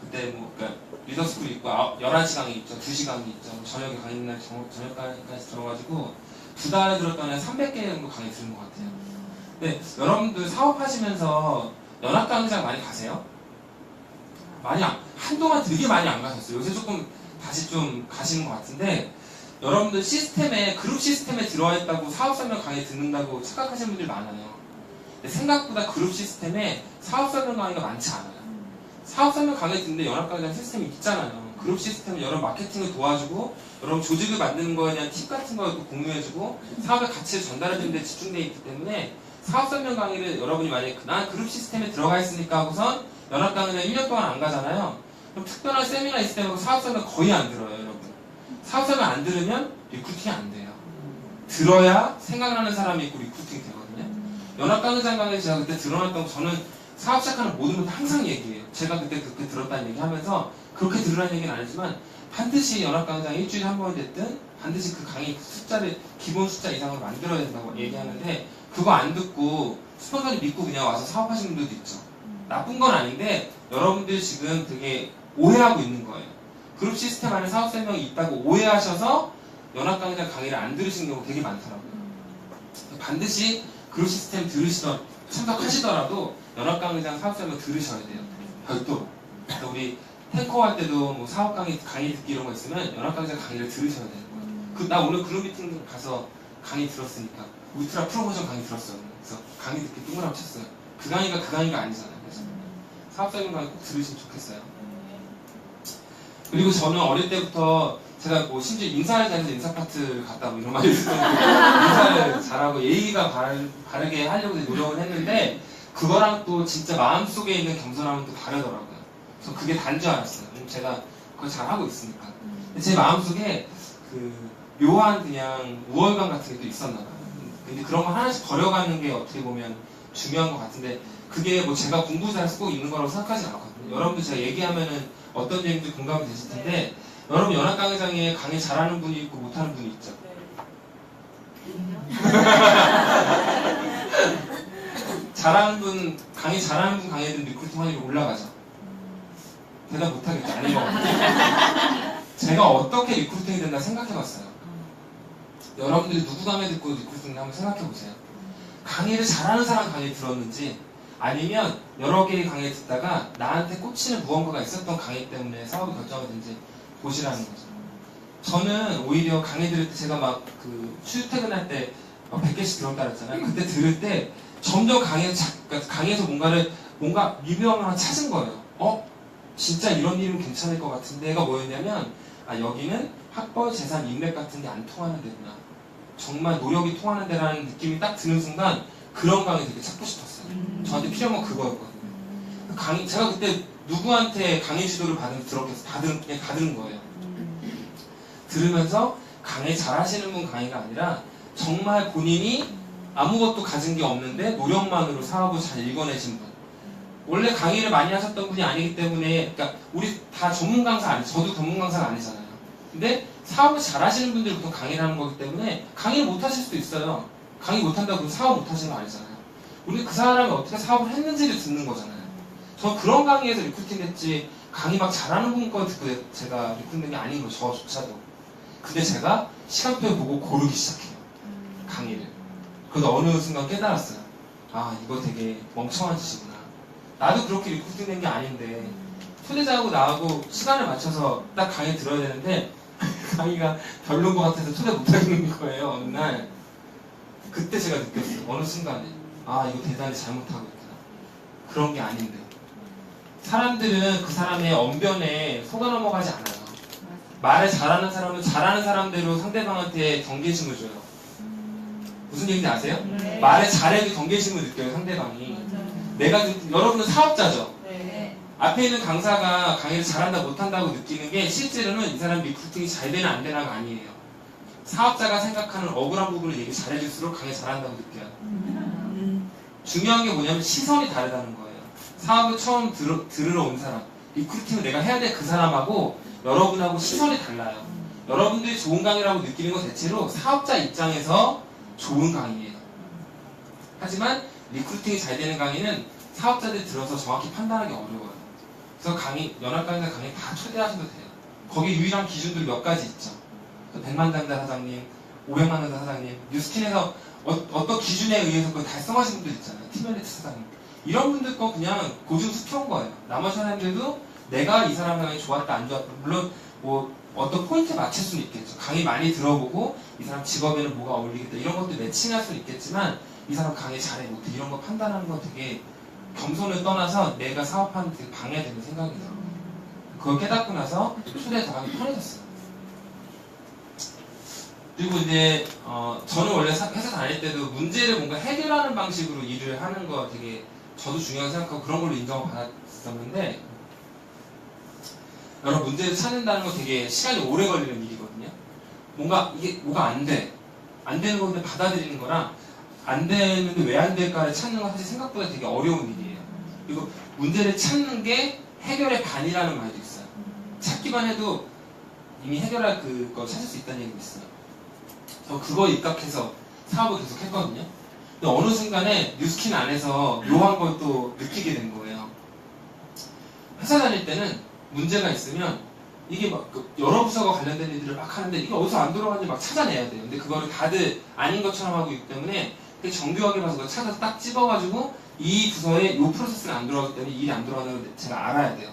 A: 그때 그러니까 리더스쿨 있고 11시 강의 있죠. 2시 강의 있죠. 저녁에 강의 있는 날 저녁 강의까지 들어가지고 2달에 들었던 애 300개 정도 강의 들은 것 같아요. 근데 여러분들 사업하시면서 연합 강의장 많이 가세요? 한동안 되게 많이 안 가셨어요. 요새 조금 다시 좀 가시는 것 같은데 여러분들 그룹 시스템에 들어와 있다고 사업 설명 강의 듣는다고 착각하시는 분들이 많아요. 근데 생각보다 그룹 시스템에 사업 설명 강의가 많지 않아요. 사업 설명 강의 듣는데 연합 강의장 시스템이 있잖아요. 그룹 시스템은 여러분 마케팅을 도와주고 여러분 조직을 만드는 거에 대한 팁 같은 걸 공유해주고 사업의 가치를 전달해주는 데 집중되어 있기 때문에 사업 설명 강의를 여러분이 만약에 난 그룹 시스템에 들어가 있으니까 하고선 연합 강의장 1년 동안 안 가잖아요. 그럼 특별한 세미나 있을 때마다 사업 설명 거의 안 들어요, 여러분. 사업 설명 안 들으면 리크루팅이 안 돼요. 들어야 생각나는 사람이 있고 리크루팅이 되거든요. 연합 강의장 강의 제가 그때 들어놨던 거 저는 사업 시작하는 모든 분들 항상 얘기해요. 제가 그때 그렇게 들었다는 얘기 하면서 그렇게 들으라는 얘기는 아니지만 반드시 연합 강의장 일주일에 한 번 됐든 반드시 그 강의 숫자를 기본 숫자 이상으로 만들어야 된다고 얘기하는데 그거 안 듣고 스폰서를 믿고 그냥 와서 사업하시는 분들도 있죠. 나쁜 건 아닌데 여러분들 지금 되게 오해하고 있는 거예요. 그룹 시스템 안에 사업 설명이 있다고 오해하셔서 연합 강의장 강의를 안 들으시는 경우가 되게 많더라고요. 반드시 그룹 시스템 참석하시더라도 연합 강의장 사업 설명 들으셔야 돼요. 별도로. 그래서 우리 탱커 할 때도 뭐 사업 강의 듣기 이런 거 있으면 연합 강의장 강의를 들으셔야 되는 거예요. 나 오늘 그룹 미팅 가서 강의 들었으니까 울트라 프로모션 강의 들었어요. 그래서 강의 듣기 동그라미 쳤어요. 그 강의가 아니잖아요. 그래서 사업 설명 강의 꼭 들으시면 좋겠어요. 그리고 저는 어릴 때부터 제가 뭐 심지어 인사를 잘해서 인사 파트를 갔다 뭐 이런 말이 있었는데 인사를 잘하고 예의가 바르게 하려고 노력을 했는데 그거랑 또 진짜 마음속에 있는 겸손함은 또 다르더라고요. 그래서 그게 다른 줄 알았어요. 제가 그걸 잘하고 있으니까. 근데 제 마음속에 그 묘한 그냥 우월감 같은 게 또 있었나 봐요. 근데 그런 거 하나씩 버려가는 게 어떻게 보면 중요한 것 같은데 그게 뭐 제가 공부 잘해서 꼭 있는 거라고 생각하지 않거든요. 여러분들 제가 얘기하면은 어떤 얘기인지 공감이 되실 텐데 여러분 연합 강의장에 강의 잘하는 분이 있고 못하는 분이 있죠. 강의 잘하는 분 강의든 리크루팅 확률이 올라가죠. 대답 못하겠죠. 아닌 것 같아요. 제가 어떻게 리크루팅이 된다 생각해봤어요. 여러분들이 누구 강의 듣고 리크루팅을 한번 생각해보세요. 강의를 잘하는 사람 강의 들었는지 아니면 여러 개의 강의 듣다가 나한테 꽂히는 무언가가 있었던 강의 때문에 사업이 결정하든지 보시라는 거죠. 저는 오히려 강의 들을 때 제가 막 그 출퇴근할 때 100개씩 들었다 그랬잖아요. 그때 들을 때 점점 강의에서 뭔가 미묘한 걸 하나 찾은 거예요. 진짜 이런 일은 괜찮을 것 같은데가 뭐였냐면 여기는 학벌, 재산, 인맥 같은 게 안 통하는 데구나. 정말 노력이 통하는 데라는 느낌이 딱 드는 순간 그런 강의 되게 찾고 싶었어요. 저한테 필요한 건 그거였거든요. 제가 그때 누구한테 강의 지도를 들었겠어요. 다 들은 거예요. 들으면서 강의 잘하시는 분 강의가 아니라 정말 본인이 아무것도 가진 게 없는데 노력만으로 사업을 잘 읽어내신 분 원래 강의를 많이 하셨던 분이 아니기 때문에, 그러니까 우리 다 전문 강사 아니, 저도 전문 강사가 아니잖아요. 근데 사업을 잘 하시는 분들이 보통 강의를 하는 거기 때문에 강의를 못 하실 수도 있어요. 강의 못 한다고 사업 못 하시는 거 아니잖아요. 우리 그 사람이 어떻게 사업을 했는지를 듣는 거잖아요. 저 그런 강의에서 리크루팅 했지, 강의 막 잘하는 분 거 듣고 제가 리크루팅 게 아닌 거, 저조차도. 근데 제가 시간표 보고 고르기 시작해요. 강의를. 그래서 어느 순간 깨달았어요. 아, 이거 되게 멍청한 짓이구나. 나도 그렇게 리크루팅 된 게 아닌데, 초대자하고 나하고 시간을 맞춰서 딱 강의 들어야 되는데, 강의가 별로인 것 같아서 초대 못 하겠는 거예요, 어느 날. 그때 제가 느꼈어요. 어느 순간에. 아, 이거 대단히 잘못하고 있구나. 그런 게 아닌데. 사람들은 그 사람의 언변에 속아 넘어가지 않아요. 말을 잘하는 사람은 잘하는 사람대로 상대방한테 경계심을 줘요. 무슨 얘기인지 아세요?
B: 네.
A: 말을 잘해도 경계심을 느껴요, 상대방이. 내가, 여러분은 사업자죠?
B: 네.
A: 앞에 있는 강사가 강의를 잘한다 못한다고 느끼는 게 실제로는 이 사람 리크루팅이 잘 되나 안 되나가 아니에요. 사업자가 생각하는 억울한 부분을 얘기 잘해줄수록 강의 잘한다고 느껴요. 중요한 게 뭐냐면 시선이 다르다는 거예요. 사업을 처음 들으러 온 사람, 리크루팅을 내가 해야 될 그 사람하고 여러분하고 시선이 달라요. 여러분들이 좋은 강의라고 느끼는 건 대체로 사업자 입장에서 좋은 강의예요. 하지만 리크루팅이 잘 되는 강의는 사업자들이 들어서 정확히 판단하기 어려워요. 그래서 강의, 연합 강의나 강의 다 초대하셔도 돼요. 거기 유일한 기준들 몇 가지 있죠. 100만 장자 사장님, 500만 장자 사장님, 뉴스킨에서 어떤 기준에 의해서 그걸 달성하신 분들 있잖아요. 티멜리트 사장님. 이런 분들 거 그냥 고증수표인 거예요. 나머지 사람들도 내가 이 사람 강의 좋았다, 안 좋았다. 물론 뭐 어떤 포인트에 맞출 수는 있겠죠. 강의 많이 들어보고 이 사람 직업에는 뭐가 어울리겠다. 이런 것도 매칭할 수는 있겠지만 이 사람 강의 잘해 못해. 이런 거 판단하는 거 되게 겸손을 떠나서 내가 사업하는 데 되게 방해되는 생각이 들어요. 그걸 깨닫고 나서 초대에 나가기 편해졌어요. 그리고 이제 저는 원래 회사 다닐 때도 문제를 뭔가 해결하는 방식으로 일을 하는 거 되게 저도 중요하게 생각하고 그런 걸로 인정을 받았었는데, 여러 문제를 찾는다는 거 되게 시간이 오래 걸리는 일이거든요. 뭔가 이게 뭐가 안 돼. 안 되는 건데 받아들이는 거랑 안 되는데 왜 안 될까를 찾는 건 사실 생각보다 되게 어려운 일이에요. 그리고 문제를 찾는 게 해결의 반이라는 말도 있어요. 찾기만 해도 이미 해결할 그거 찾을 수 있다는 얘기도 있어요. 저 그거 입각해서 사업을 계속 했거든요. 근데 어느 순간에 뉴스킨 안에서 묘한 걸 또 느끼게 된 거예요. 회사 다닐 때는 문제가 있으면 이게 막 여러 부서가 관련된 일들을 막 하는데 이게 어디서 안 돌아가는지 막 찾아내야 돼요. 근데 그거를 다들 아닌 것처럼 하고 있기 때문에 되게 정교하게 봐서 그걸 찾아서 딱 집어가지고 이 부서에 이 프로세스가 안 돌아가기 때문에 일이 안 돌아가는 걸 제가 알아야 돼요.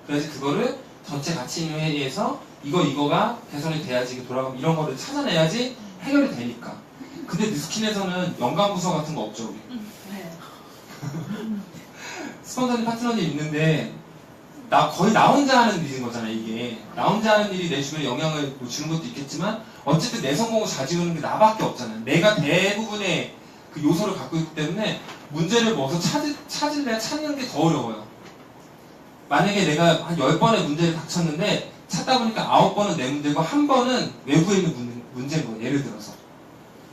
A: 그래서 그거를 전체 가치 있는 회의에서 이거가 개선이 돼야지 이게 돌아가면 이런 거를 찾아내야지 해결이 되니까. 근데 뉴스킨에서는 연관 부서 같은 거 없죠, 우리.
B: 네.
A: 스폰서님, 파트너님 있는데 거의 나 혼자 하는 일인 거잖아요, 이게. 나 혼자 하는 일이 내 주변에 영향을 뭐 주는 것도 있겠지만 어쨌든 내 성공을 좌지우는 게 나밖에 없잖아요. 내가 대부분의 그 요소를 갖고 있기 때문에 문제를 뭐서 찾을래야 찾는 게 더 어려워요. 만약에 내가 한 10번의 문제를 닥쳤는데 찾다 보니까 9번은 내 문제고 1번은 외부에 있는 문제인 거예요, 예를 들어서.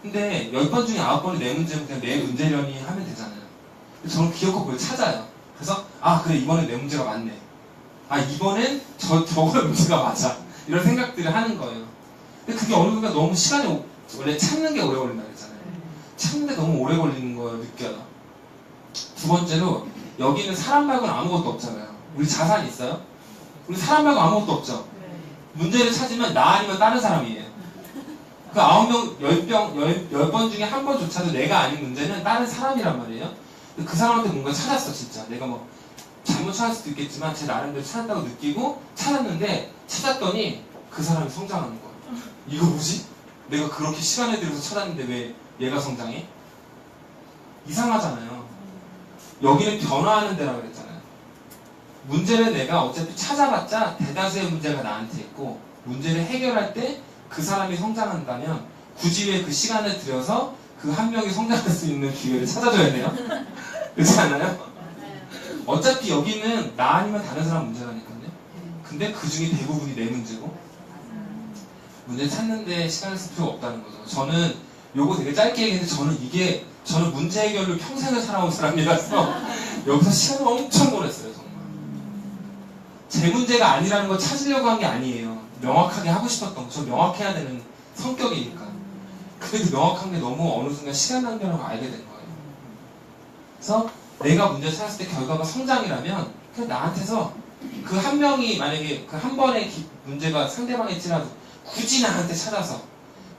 A: 근데 10번 중에 9번이 내 문제면 그냥 내 문제려니 하면 되잖아요. 저는 기어코 그걸 찾아요. 그래서 그래, 이번엔 내 문제가 맞네. 이번엔 저거의 문제가 맞아. 이런 생각들을 하는 거예요. 근데 그게 어느 순간 너무 시간이 원래 찾는 게 오래 걸린다 그랬잖아요. 찾는데 너무 오래 걸리는 걸 느껴요. 두 번째로 여기는 사람 말고는 아무것도 없잖아요. 우리 자산 있어요? 우리 사람 말고 아무것도 없죠. 문제를 찾으면 나 아니면 다른 사람이에요. 그 9명, 10번 중에 1번조차도 내가 아닌 문제는 다른 사람이란 말이에요. 그 사람한테 뭔가 찾았어, 진짜. 내가 뭐 잘못 찾을 수도 있겠지만 제 나름대로 찾았다고 느끼고 찾았는데 찾았더니 그 사람이 성장하는 거예요. 이거 뭐지? 내가 그렇게 시간을 들여서 찾았는데 왜 얘가 성장해? 이상하잖아요. 여기는 변화하는 데라고 그랬잖아요. 문제를 내가 어차피 찾아봤자 대다수의 문제가 나한테 있고 문제를 해결할 때 그 사람이 성장한다면 굳이 왜 그 시간을 들여서 그 한 명이 성장할 수 있는 기회를 찾아줘야 돼요? 그렇지 않아요? 어차피 여기는 나 아니면 다른 사람 문제라니까요. 근데 그 중에 대부분이 내 문제고 문제 찾는데 시간을 쓸 필요가 없다는 거죠. 저는 요거 되게 짧게 얘기했는데 저는 문제 해결로 평생을 살아온 사람이라서 여기서 시간을 엄청 보냈어요, 정말. 제 문제가 아니라는 걸 찾으려고 한 게 아니에요. 명확하게 하고 싶었던 거. 저 명확해야 되는 성격이니까. 근데 그 명확한 게 너무 어느 순간 시간 낭비라고 알게 된 거예요. 그래서 내가 문제를 찾았을 때 결과가 성장이라면 그냥 나한테서 그 한 명이 만약에 그 한 번의 문제가 상대방일지라도 굳이 나한테 찾아서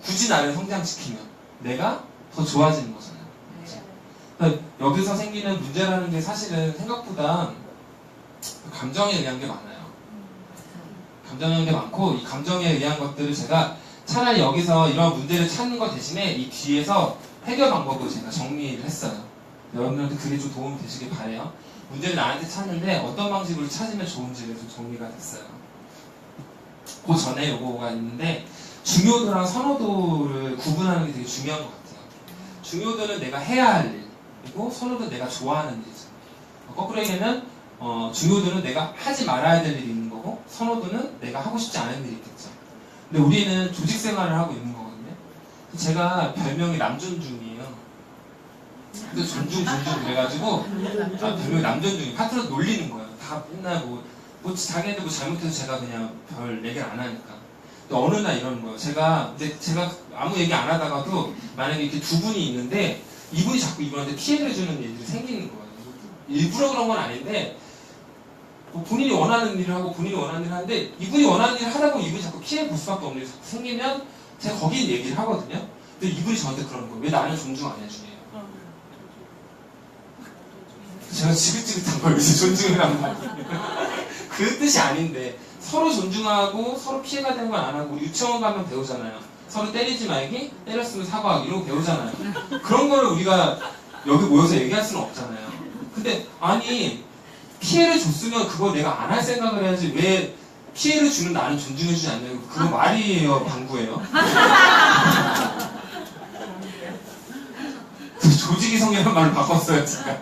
A: 굳이 나를 성장시키면 내가 더 좋아지는 거잖아요. 그러니까 여기서 생기는 문제라는 게 사실은 생각보다 감정에 의한 게 많아요. 감정에 의한 게 많고 이 감정에 의한 것들을 제가 차라리 여기서 이런 문제를 찾는 것 대신에 이 뒤에서 해결 방법으로 제가 정리를 했어요. 여러분들한테 그게 좀 도움이 되시길 바래요. 문제를 나한테 찾는데 어떤 방식으로 찾으면 좋은지를 좀 정리가 됐어요. 그 전에 요거가 있는데 중요도랑 선호도를 구분하는 게 되게 중요한 것 같아요. 중요도는 내가 해야 할 일, 그리고 선호도는 내가 좋아하는 일이죠. 거꾸로 얘기하면 중요도는 내가 하지 말아야 될 일이 있는 거고 선호도는 내가 하고 싶지 않은 일이 있겠죠. 근데 우리는 조직 생활을 하고 있는 거거든요. 제가 별명이 남존중이에요. 근데 존중 그래가지고 별명이 남존중이 파트너 놀리는 거예요. 다 맨날 뭐 자기네들 뭐 잘못해서 제가 그냥 별 얘기를 안 하니까. 근데 어느 날 이러는 거예요. 제가 아무 얘기 안 하다가도 만약에 이렇게 두 분이 있는데 이분이 자꾸 이분한테 피해를 주는 일들이 생기는 거예요. 일부러 그런 건 아닌데 뭐 본인이 원하는 일을 하고 본인이 원하는 일을 하는데 이분이 원하는 일을 하다 보면 이분이 자꾸 피해 볼 수밖에 없는 일이 자꾸 생기면 제가 거기 얘기를 하거든요. 근데 이분이 저한테 그러는 거예요. 왜 나는 존중 안 해주냐. 제가 지긋지긋한 걸 이제 존중을 한 거예요. 그 뜻이 아닌데 서로 존중하고 서로 피해가 되는 건 안 하고 우리 유치원 가면 배우잖아요. 서로 때리지 말기, 때렸으면 사과하기 이런 거 배우잖아요. 그런 거를 우리가 여기 모여서 얘기할 수는 없잖아요. 근데 아니 피해를 줬으면 그거 내가 안 할 생각을 해야지 왜 피해를 주는 나는 존중해주지 않냐고. 그거 말이에요, 방구예요. 조직이성이라는 말을 바꿨어요, 제가.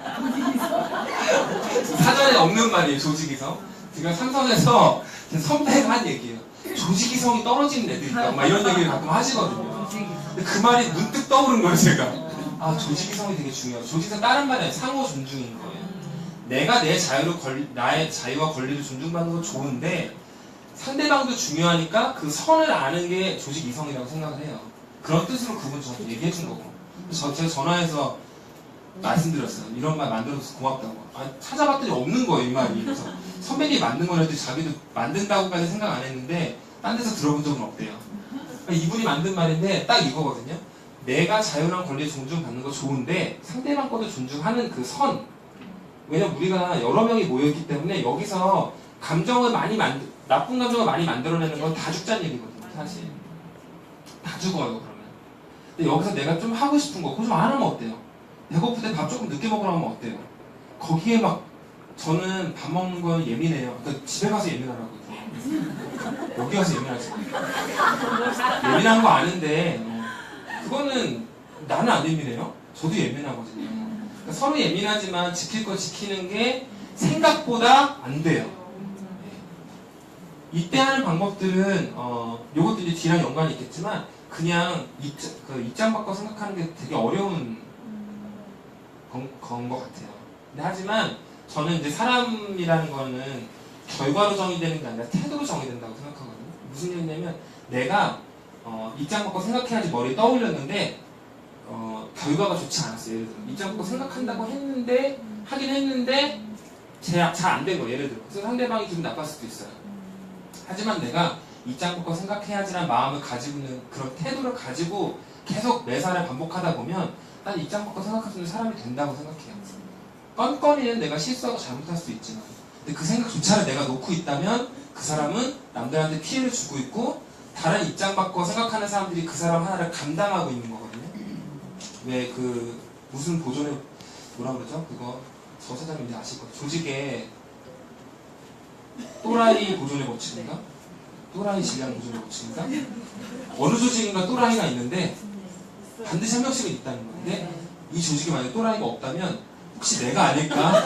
A: 사전에 없는 말이에요, 조직이성. 제가 삼성에서 선배가 한 얘기예요. 조직이성이 떨어지는 애들이 있다고 막 이런 얘기를 가끔 하시거든요. 근데 그 말이 문득 떠오른 거예요, 제가. 아, 조직이성이 되게 중요해요. 조직이성 다른 말이 아니라 상호 존중인 거예요. 내가 나의 자유와 권리를 존중받는 건 좋은데 상대방도 중요하니까 그 선을 아는 게 조직 이성이라고 생각을 해요. 그런 뜻으로 그분 저한테 얘기해 준 거고. 제가 전화해서 말씀드렸어요. 이런 말 만들어서 고맙다고. 찾아봤더니 없는 거예요, 이 말이. 그래서 선배님이 만든 거라도 자기도 만든다고까지 생각 안 했는데 딴 데서 들어본 적은 없대요. 이분이 만든 말인데 딱 이거거든요. 내가 자유랑 권리 존중받는 거 좋은데 상대방 것도 존중하는 그 선. 왜냐면 우리가 여러 명이 모여있기 때문에 여기서 감정을 나쁜 감정을 많이 만들어내는 건 다 죽자는 얘기거든요, 사실. 다 죽어요, 그러면. 근데 여기서 내가 좀 하고 싶은 거, 그거 좀 안 하면 어때요? 배고플 때 밥 조금 늦게 먹으라 하면 어때요? 거기에 저는 밥 먹는 건 예민해요. 그러니까 집에 가서 예민하라고. 여기 가서 예민하지. 예민한 거 아는데, 그거는 나는 안 예민해요? 저도 예민하거든요. 그러니까 서로 예민하지만 지킬 거 지키는 게 생각보다 안 돼요. 이때 하는 방법들은 요것도 이제 뒤랑 연관이 있겠지만 그냥 입장 바꿔 생각하는 게 되게 어려운 건 것 같아요. 근데 하지만 저는 이제 사람이라는 거는 결과로 정의되는 게 아니라 태도로 정의된다고 생각하거든요. 무슨 얘기냐면 내가 입장 바꿔 생각해야지 머리에 떠올렸는데 결과가 좋지 않았어요. 예를 들어 입장 바꿔 생각한다고 했는데 하긴 했는데 잘 안 된 거예요. 예를 들어 그래서 상대방이 기분 나빴을 수도 있어요. 하지만 내가 입장 바꿔 생각해야지라는 마음을 가지고 있는 그런 태도를 가지고 계속 매사를 반복하다 보면 난 입장 바꿔 생각할 수 있는 사람이 된다고 생각해요. 뻔뻔히는 내가 실수하고 잘못할 수도 있지만 근데 그 생각조차를 내가 놓고 있다면 그 사람은 남들한테 피해를 주고 있고 다른 입장 바꿔 생각하는 사람들이 그 사람 하나를 감당하고 있는 거거든요. 왜 무슨 보존의 뭐라 그러죠? 그거 저 사장님 이제 아실 거예요. 조직에 또라이 보존의 법칙인가? 또라이 질량 보존의 법칙인가? 어느 조직인가 또라이가 있는데 반드시 한 명씩은 있다는 건데 이 조직에 만약에 또라이가 없다면 혹시 내가 아닐까?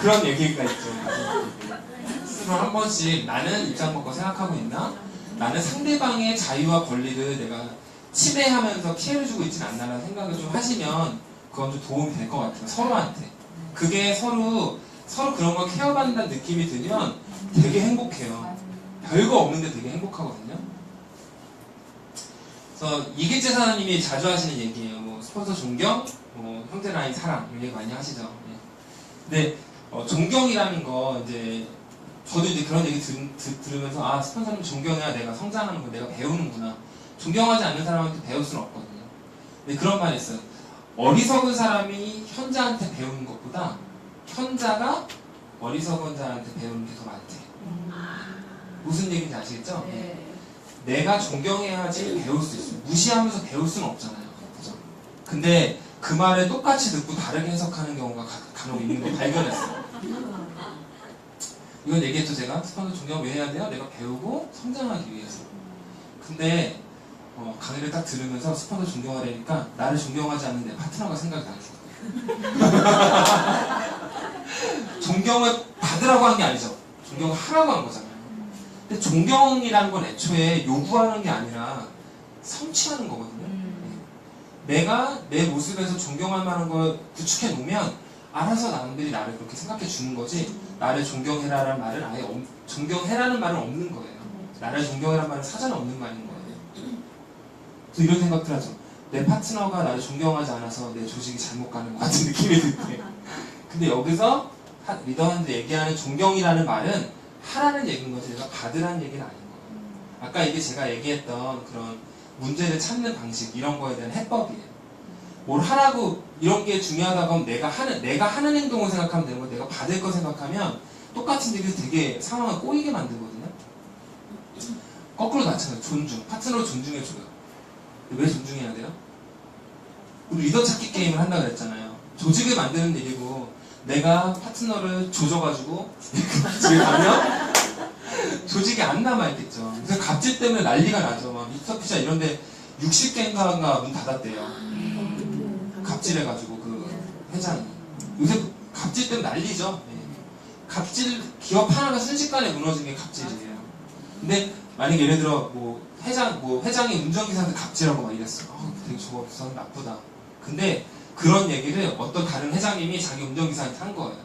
A: 그런 얘기가 있죠. 스스로 한 번씩 나는 입장 바꿔 생각하고 있나? 나는 상대방의 자유와 권리를 내가 침해하면서 피해를 주고 있지는 않나라는 생각을 좀 하시면 그건 좀 도움이 될 것 같아요. 서로한테. 그게 서로 그런 걸 케어받는다는 느낌이 들면 되게 행복해요. 별거 없는데 되게 행복하거든요. 그래서 이길재 사장님이 자주 하시는 얘기예요. 뭐 스폰서 존경, 뭐 형제 라인 사랑 이런 얘기 많이 하시죠. 예. 근데 존경이라는 거 이제 저도 이제 그런 얘기 들으면서 아 스폰서님 존경해야 내가 성장하는 거 내가 배우는구나. 존경하지 않는 사람한테 배울 수는 없거든요. 근데 그런 말이 있어요. 어리석은 사람이 현자한테 배우는 것보다 현자가 어리석은 자한테 배우는 게 더 많대. 무슨 얘기인지 아시겠죠?
B: 네.
A: 내가 존경해야지 배울 수 있어요. 무시하면서 배울 수는 없잖아요. 그죠? 근데 그 말을 똑같이 듣고 다르게 해석하는 경우가 간혹 있는 걸 발견했어요. 이건 얘기했죠, 제가. 스폰서 존경 왜 해야 돼요? 내가 배우고 성장하기 위해서. 근데 강의를 딱 들으면서 스폰서 존경하려니까 나를 존경하지 않는 내 파트너가 생각이 나는 거예요. 존경을 받으라고 한 게 아니죠. 존경을 하라고 한 거잖아요. 근데 존경이라는 건 애초에 요구하는 게 아니라 성취하는 거거든요. 내가 내 모습에서 존경할 만한 걸 구축해 놓으면 알아서 남들이 나를 그렇게 생각해 주는 거지 나를 존경해라라는 말은 아예 존경해라는 말은 없는 거예요. 나를 존경해라는 말은 사전에 없는 말인 거예요. 그래서 이런 생각들 하죠. 내 파트너가 나를 존경하지 않아서 내 조직이 잘못 가는 것 같은 느낌이 들 때. 근데 여기서 리더한테 얘기하는 존경이라는 말은 하라는 얘기인 거지 내가 받으라는 얘기는 아닌 거예요. 아까 이게 제가 얘기했던 그런 문제를 찾는 방식 이런 거에 대한 해법이에요. 뭘 하라고 이런 게 중요하다고 하면 내가 하는 행동을 생각하면 되는 거 내가 받을 거 생각하면 똑같은 얘기에서 되게 상황을 꼬이게 만들거든요. 거꾸로 마찬가지예요. 존중. 파트너를 존중해줘요. 왜 존중해야 돼요? 우리 리더 찾기 게임을 한다고 그랬잖아요. 조직을 만드는 일이고 내가 파트너를 조져가지고 집에 가면 조직이 안 남아있겠죠. 그래서 갑질 때문에 난리가 나죠. 막 미스터피자 이런데 60개인가 문 닫았대요. 갑질해가지고 그 회장이. 요새 갑질 때문에 난리죠. 네. 갑질 기업 하나가 순식간에 무너진 게 갑질이에요. 근데 만약 예를 들어 뭐 회장이 운전기사한테 갑질하고 막 이랬어. 되게 저거 사람 나쁘다. 근데 그런 얘기를 어떤 다른 회장님이 자기 운전기사한테 한 거예요.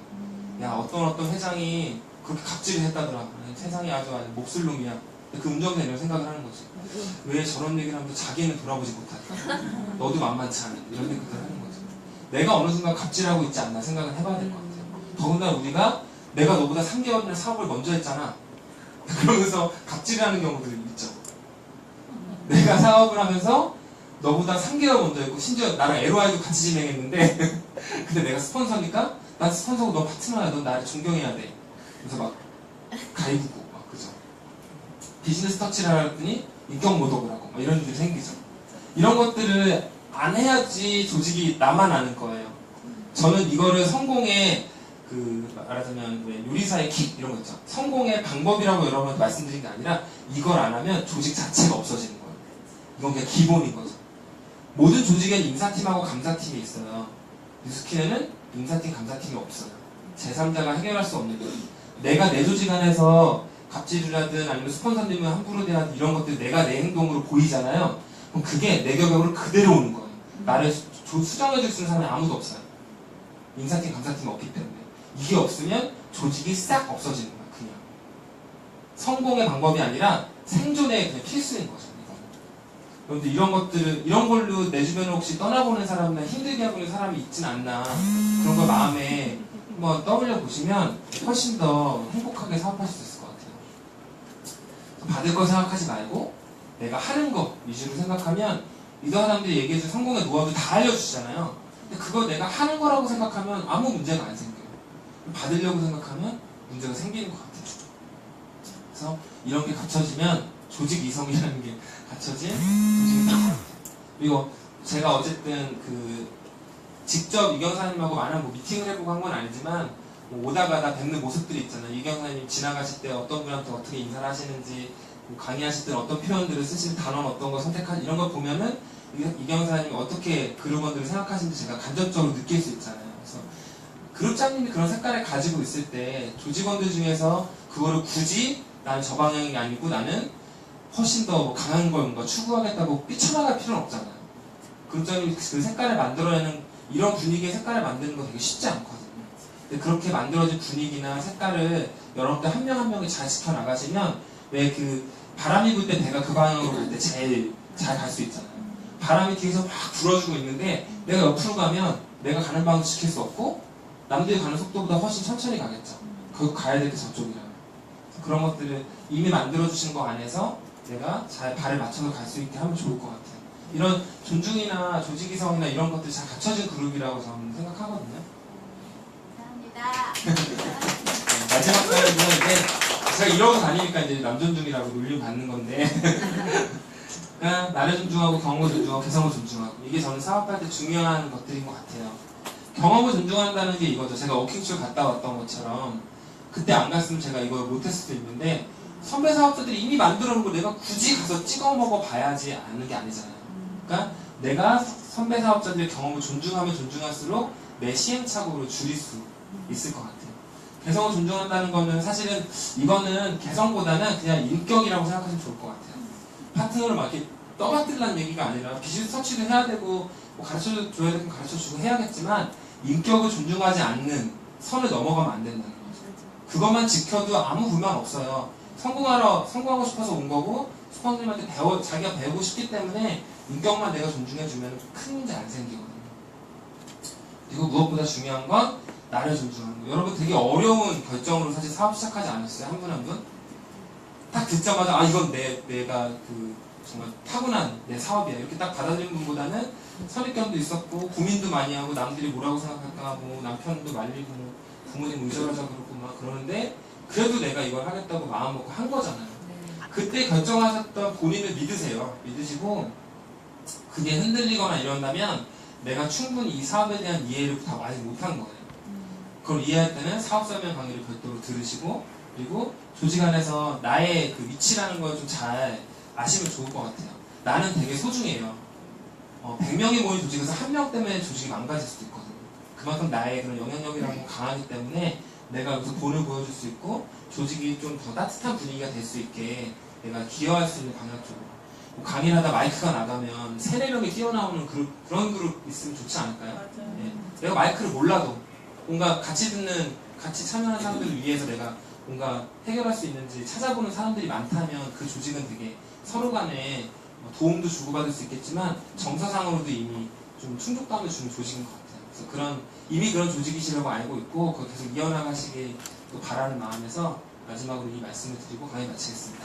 A: 야 어떤 회장이 그렇게 갑질을 했다더라. 세상이 아주 몹쓸 놈이야. 그 운전기사 이런 생각을 하는 거지. 왜 저런 얘기를 하면서 자기는 돌아보지 못할까? 너도 만만치 않은 이런 생각을 하는 거죠. 내가 어느 순간 갑질하고 있지 않나 생각을 해봐야 될 것 같아요. 더군다나 우리가 내가 너보다 3개월이나 사업을 먼저 했잖아. 그러면서 갑질하는 경우들이 있죠. 내가 사업을 하면서 너보다 3개월 먼저 했고 심지어 나랑 LOI도 같이 진행했는데 근데 내가 스폰서니까 난 스폰서고 너 파트너야. 넌 나를 존경해야 돼. 그래서 막 가입고 막 그죠. 비즈니스 터치를 하랬더니 인격 모독을 하고 막 이런 일들이 생기죠. 이런 것들을 안 해야지 조직이 나만 아는 거예요. 저는 이거를 성공의 말하자면 왜 요리사의 킥 이런 거 있죠. 성공의 방법이라고 여러분한테 말씀드린 게 아니라 이걸 안 하면 조직 자체가 없어지는 거예요. 이건 그냥 기본인 거죠. 모든 조직에는 인사팀하고 감사팀이 있어요. 뉴스킨에는 인사팀, 감사팀이 없어요. 제3자가 해결할 수 없는 거예요. 내가 내 조직 안에서 갑질을 하든 아니면 스폰서님을 함부로 대하든 이런 것들 내가 내 행동으로 보이잖아요. 그럼 그게 내 격으로 그대로 오는 거예요. 나를 수정해줄 수 있는 사람이 아무도 없어요. 인사팀, 감사팀이 없기 때문에. 이게 없으면 조직이 싹 없어지는 거예요. 그냥. 성공의 방법이 아니라 생존의 그냥 필수인 거죠. 그런데 이런 걸로 내 주변에 혹시 떠나보는 사람이나 힘들게 하고 있는 사람이 있진 않나 그런 걸 마음에 한번 떠올려 보시면 훨씬 더 행복하게 사업하실 수 있을 것 같아요. 받을 거 생각하지 말고 내가 하는 거 위주로 생각하면 리더 사람들이 얘기해준 성공의 노하우도 다 알려주시잖아요. 근데 그거 내가 하는 거라고 생각하면 아무 문제가 안 생겨요. 받으려고 생각하면 문제가 생기는 것 같아요. 그래서 이런 게 갖춰지면 조직 이성이라는 게 갖춰진 조직이 될 것 같아요. 그리고 제가 어쨌든 직접 이경사님하고 많은 미팅을 해보고 한 건 아니지만 오다 가다 뵙는 모습들이 있잖아요. 이경사님 지나가실 때 어떤 분한테 어떻게 인사를 하시는지 강의하실 때 어떤 표현들을 쓰시는 단어는 어떤 거 선택하는지 이런 거 보면은 이경사님이 어떻게 그룹원들을 생각하시는지 제가 간접적으로 느낄 수 있잖아요. 그래서 그룹장님이 그런 색깔을 가지고 있을 때 조직원들 중에서 그거를 굳이 나는 저 방향이 아니고 나는 훨씬 더 강한 걸 뭔가 추구하겠다고 삐쳐나갈 필요는 없잖아요. 그룹장님이 그 색깔을 만들어내는 이런 분위기의 색깔을 만드는 거 되게 쉽지 않거든요. 근데 그렇게 만들어진 분위기나 색깔을 여러분들 한 명 한 명이 잘 지켜나가시면 왜 그 바람이 불 때 배가 그 방향으로 갈 때 제일 잘 갈 수 있잖아요. 바람이 뒤에서 막 불어주고 있는데 내가 옆으로 가면 내가 가는 방향도 지킬 수 없고 남들이 가는 속도보다 훨씬 천천히 가겠죠. 거기 가야 될 게 저쪽이라면. 그런 것들을 이미 만들어주신 거 안에서 내가 잘 발을 맞춰서 갈 수 있게 하면 좋을 것 같아요. 이런 존중이나 조직이성이나 이런 것들이 잘 갖춰진 그룹이라고 저는 생각하거든요.
B: 감사합니다.
A: 마지막 사연은 이제 제가 이러고 다니니까 이제 남존중이라고 놀림 받는 건데 그냥 나를 존중하고 경험을 존중하고 개성을 존중하고 이게 저는 사업할 때 중요한 것들인 것 같아요. 경험을 존중한다는 게 이거죠. 제가 워킹쇼 갔다 왔던 것처럼 그때 안 갔으면 제가 이걸 못했을 수도 있는데 선배 사업자들이 이미 만들어 놓은 걸 내가 굳이 가서 찍어 먹어 봐야지 않는 게 아니잖아요. 그러니까 내가 선배 사업자들의 경험을 존중하면 존중할수록 내 시행착오를 줄일 수 있을 것 같아요. 개성을 존중한다는 거는 사실은 이거는 개성보다는 그냥 인격이라고 생각하시면 좋을 것 같아요. 파트너를 막 이렇게 떠받들라는 얘기가 아니라 비즈니스 터치도 해야 되고 뭐 가르쳐줘야 되면 가르쳐주고 해야겠지만 인격을 존중하지 않는 선을 넘어가면 안 된다는 거죠. 그것만 지켜도 아무 불만 없어요. 성공하고 싶어서 온 거고 수강생님한테 자기가 배우고 싶기 때문에 인격만 내가 존중해주면 큰 문제 안 생기거든요. 그리고 무엇보다 중요한 건 나를 존중하는 거. 여러분 되게 어려운 결정으로 사실 사업 시작하지 않았어요? 한 분 한 분? 딱 듣자마자 아 이건 내가 그 정말 타고난 내 사업이야 이렇게 딱 받아들인 분보다는 선입견도 있었고 고민도 많이 하고 남들이 뭐라고 생각할까 뭐 남편도 말리고 뭐 부모님 의존하자 그렇고 막 그러는데 그래도 내가 이걸 하겠다고 마음먹고 한 거잖아요. 그때 결정하셨던 본인을 믿으세요. 믿으시고 그게 흔들리거나 이런다면 내가 충분히 이 사업에 대한 이해를 다 아직 못한 거예요. 그걸 이해할 때는 사업 설명 강의를 별도로 들으시고 그리고 조직 안에서 나의 그 위치라는 걸 좀 잘 아시면 좋을 것 같아요. 나는 되게 소중해요. 100명이 모인 조직에서 한 명 때문에 조직이 망가질 수도 있거든요. 그만큼 나의 그런 영향력이라는 건 강하기 때문에 내가 여기서 본을 보여줄 수 있고 조직이 좀 더 따뜻한 분위기가 될 수 있게 내가 기여할 수 있는 방향 쪽으로 뭐 강의를 하다 마이크가 나가면 3-4명이 뛰어나오는 그런 그룹 있으면 좋지 않을까요? 네. 내가 마이크를 몰라도 뭔가 같이 참여하는 사람들을 위해서 내가 뭔가 해결할 수 있는지 찾아보는 사람들이 많다면 그 조직은 되게 서로 간에 도움도 주고받을 수 있겠지만 정서상으로도 이미 좀 충족감을 주는 조직인 것 같아요. 그래서 이미 그런 조직이시라고 알고 있고 그걸 계속 이어나가시길 또 바라는 마음에서 마지막으로 이 말씀을 드리고 강의 마치겠습니다.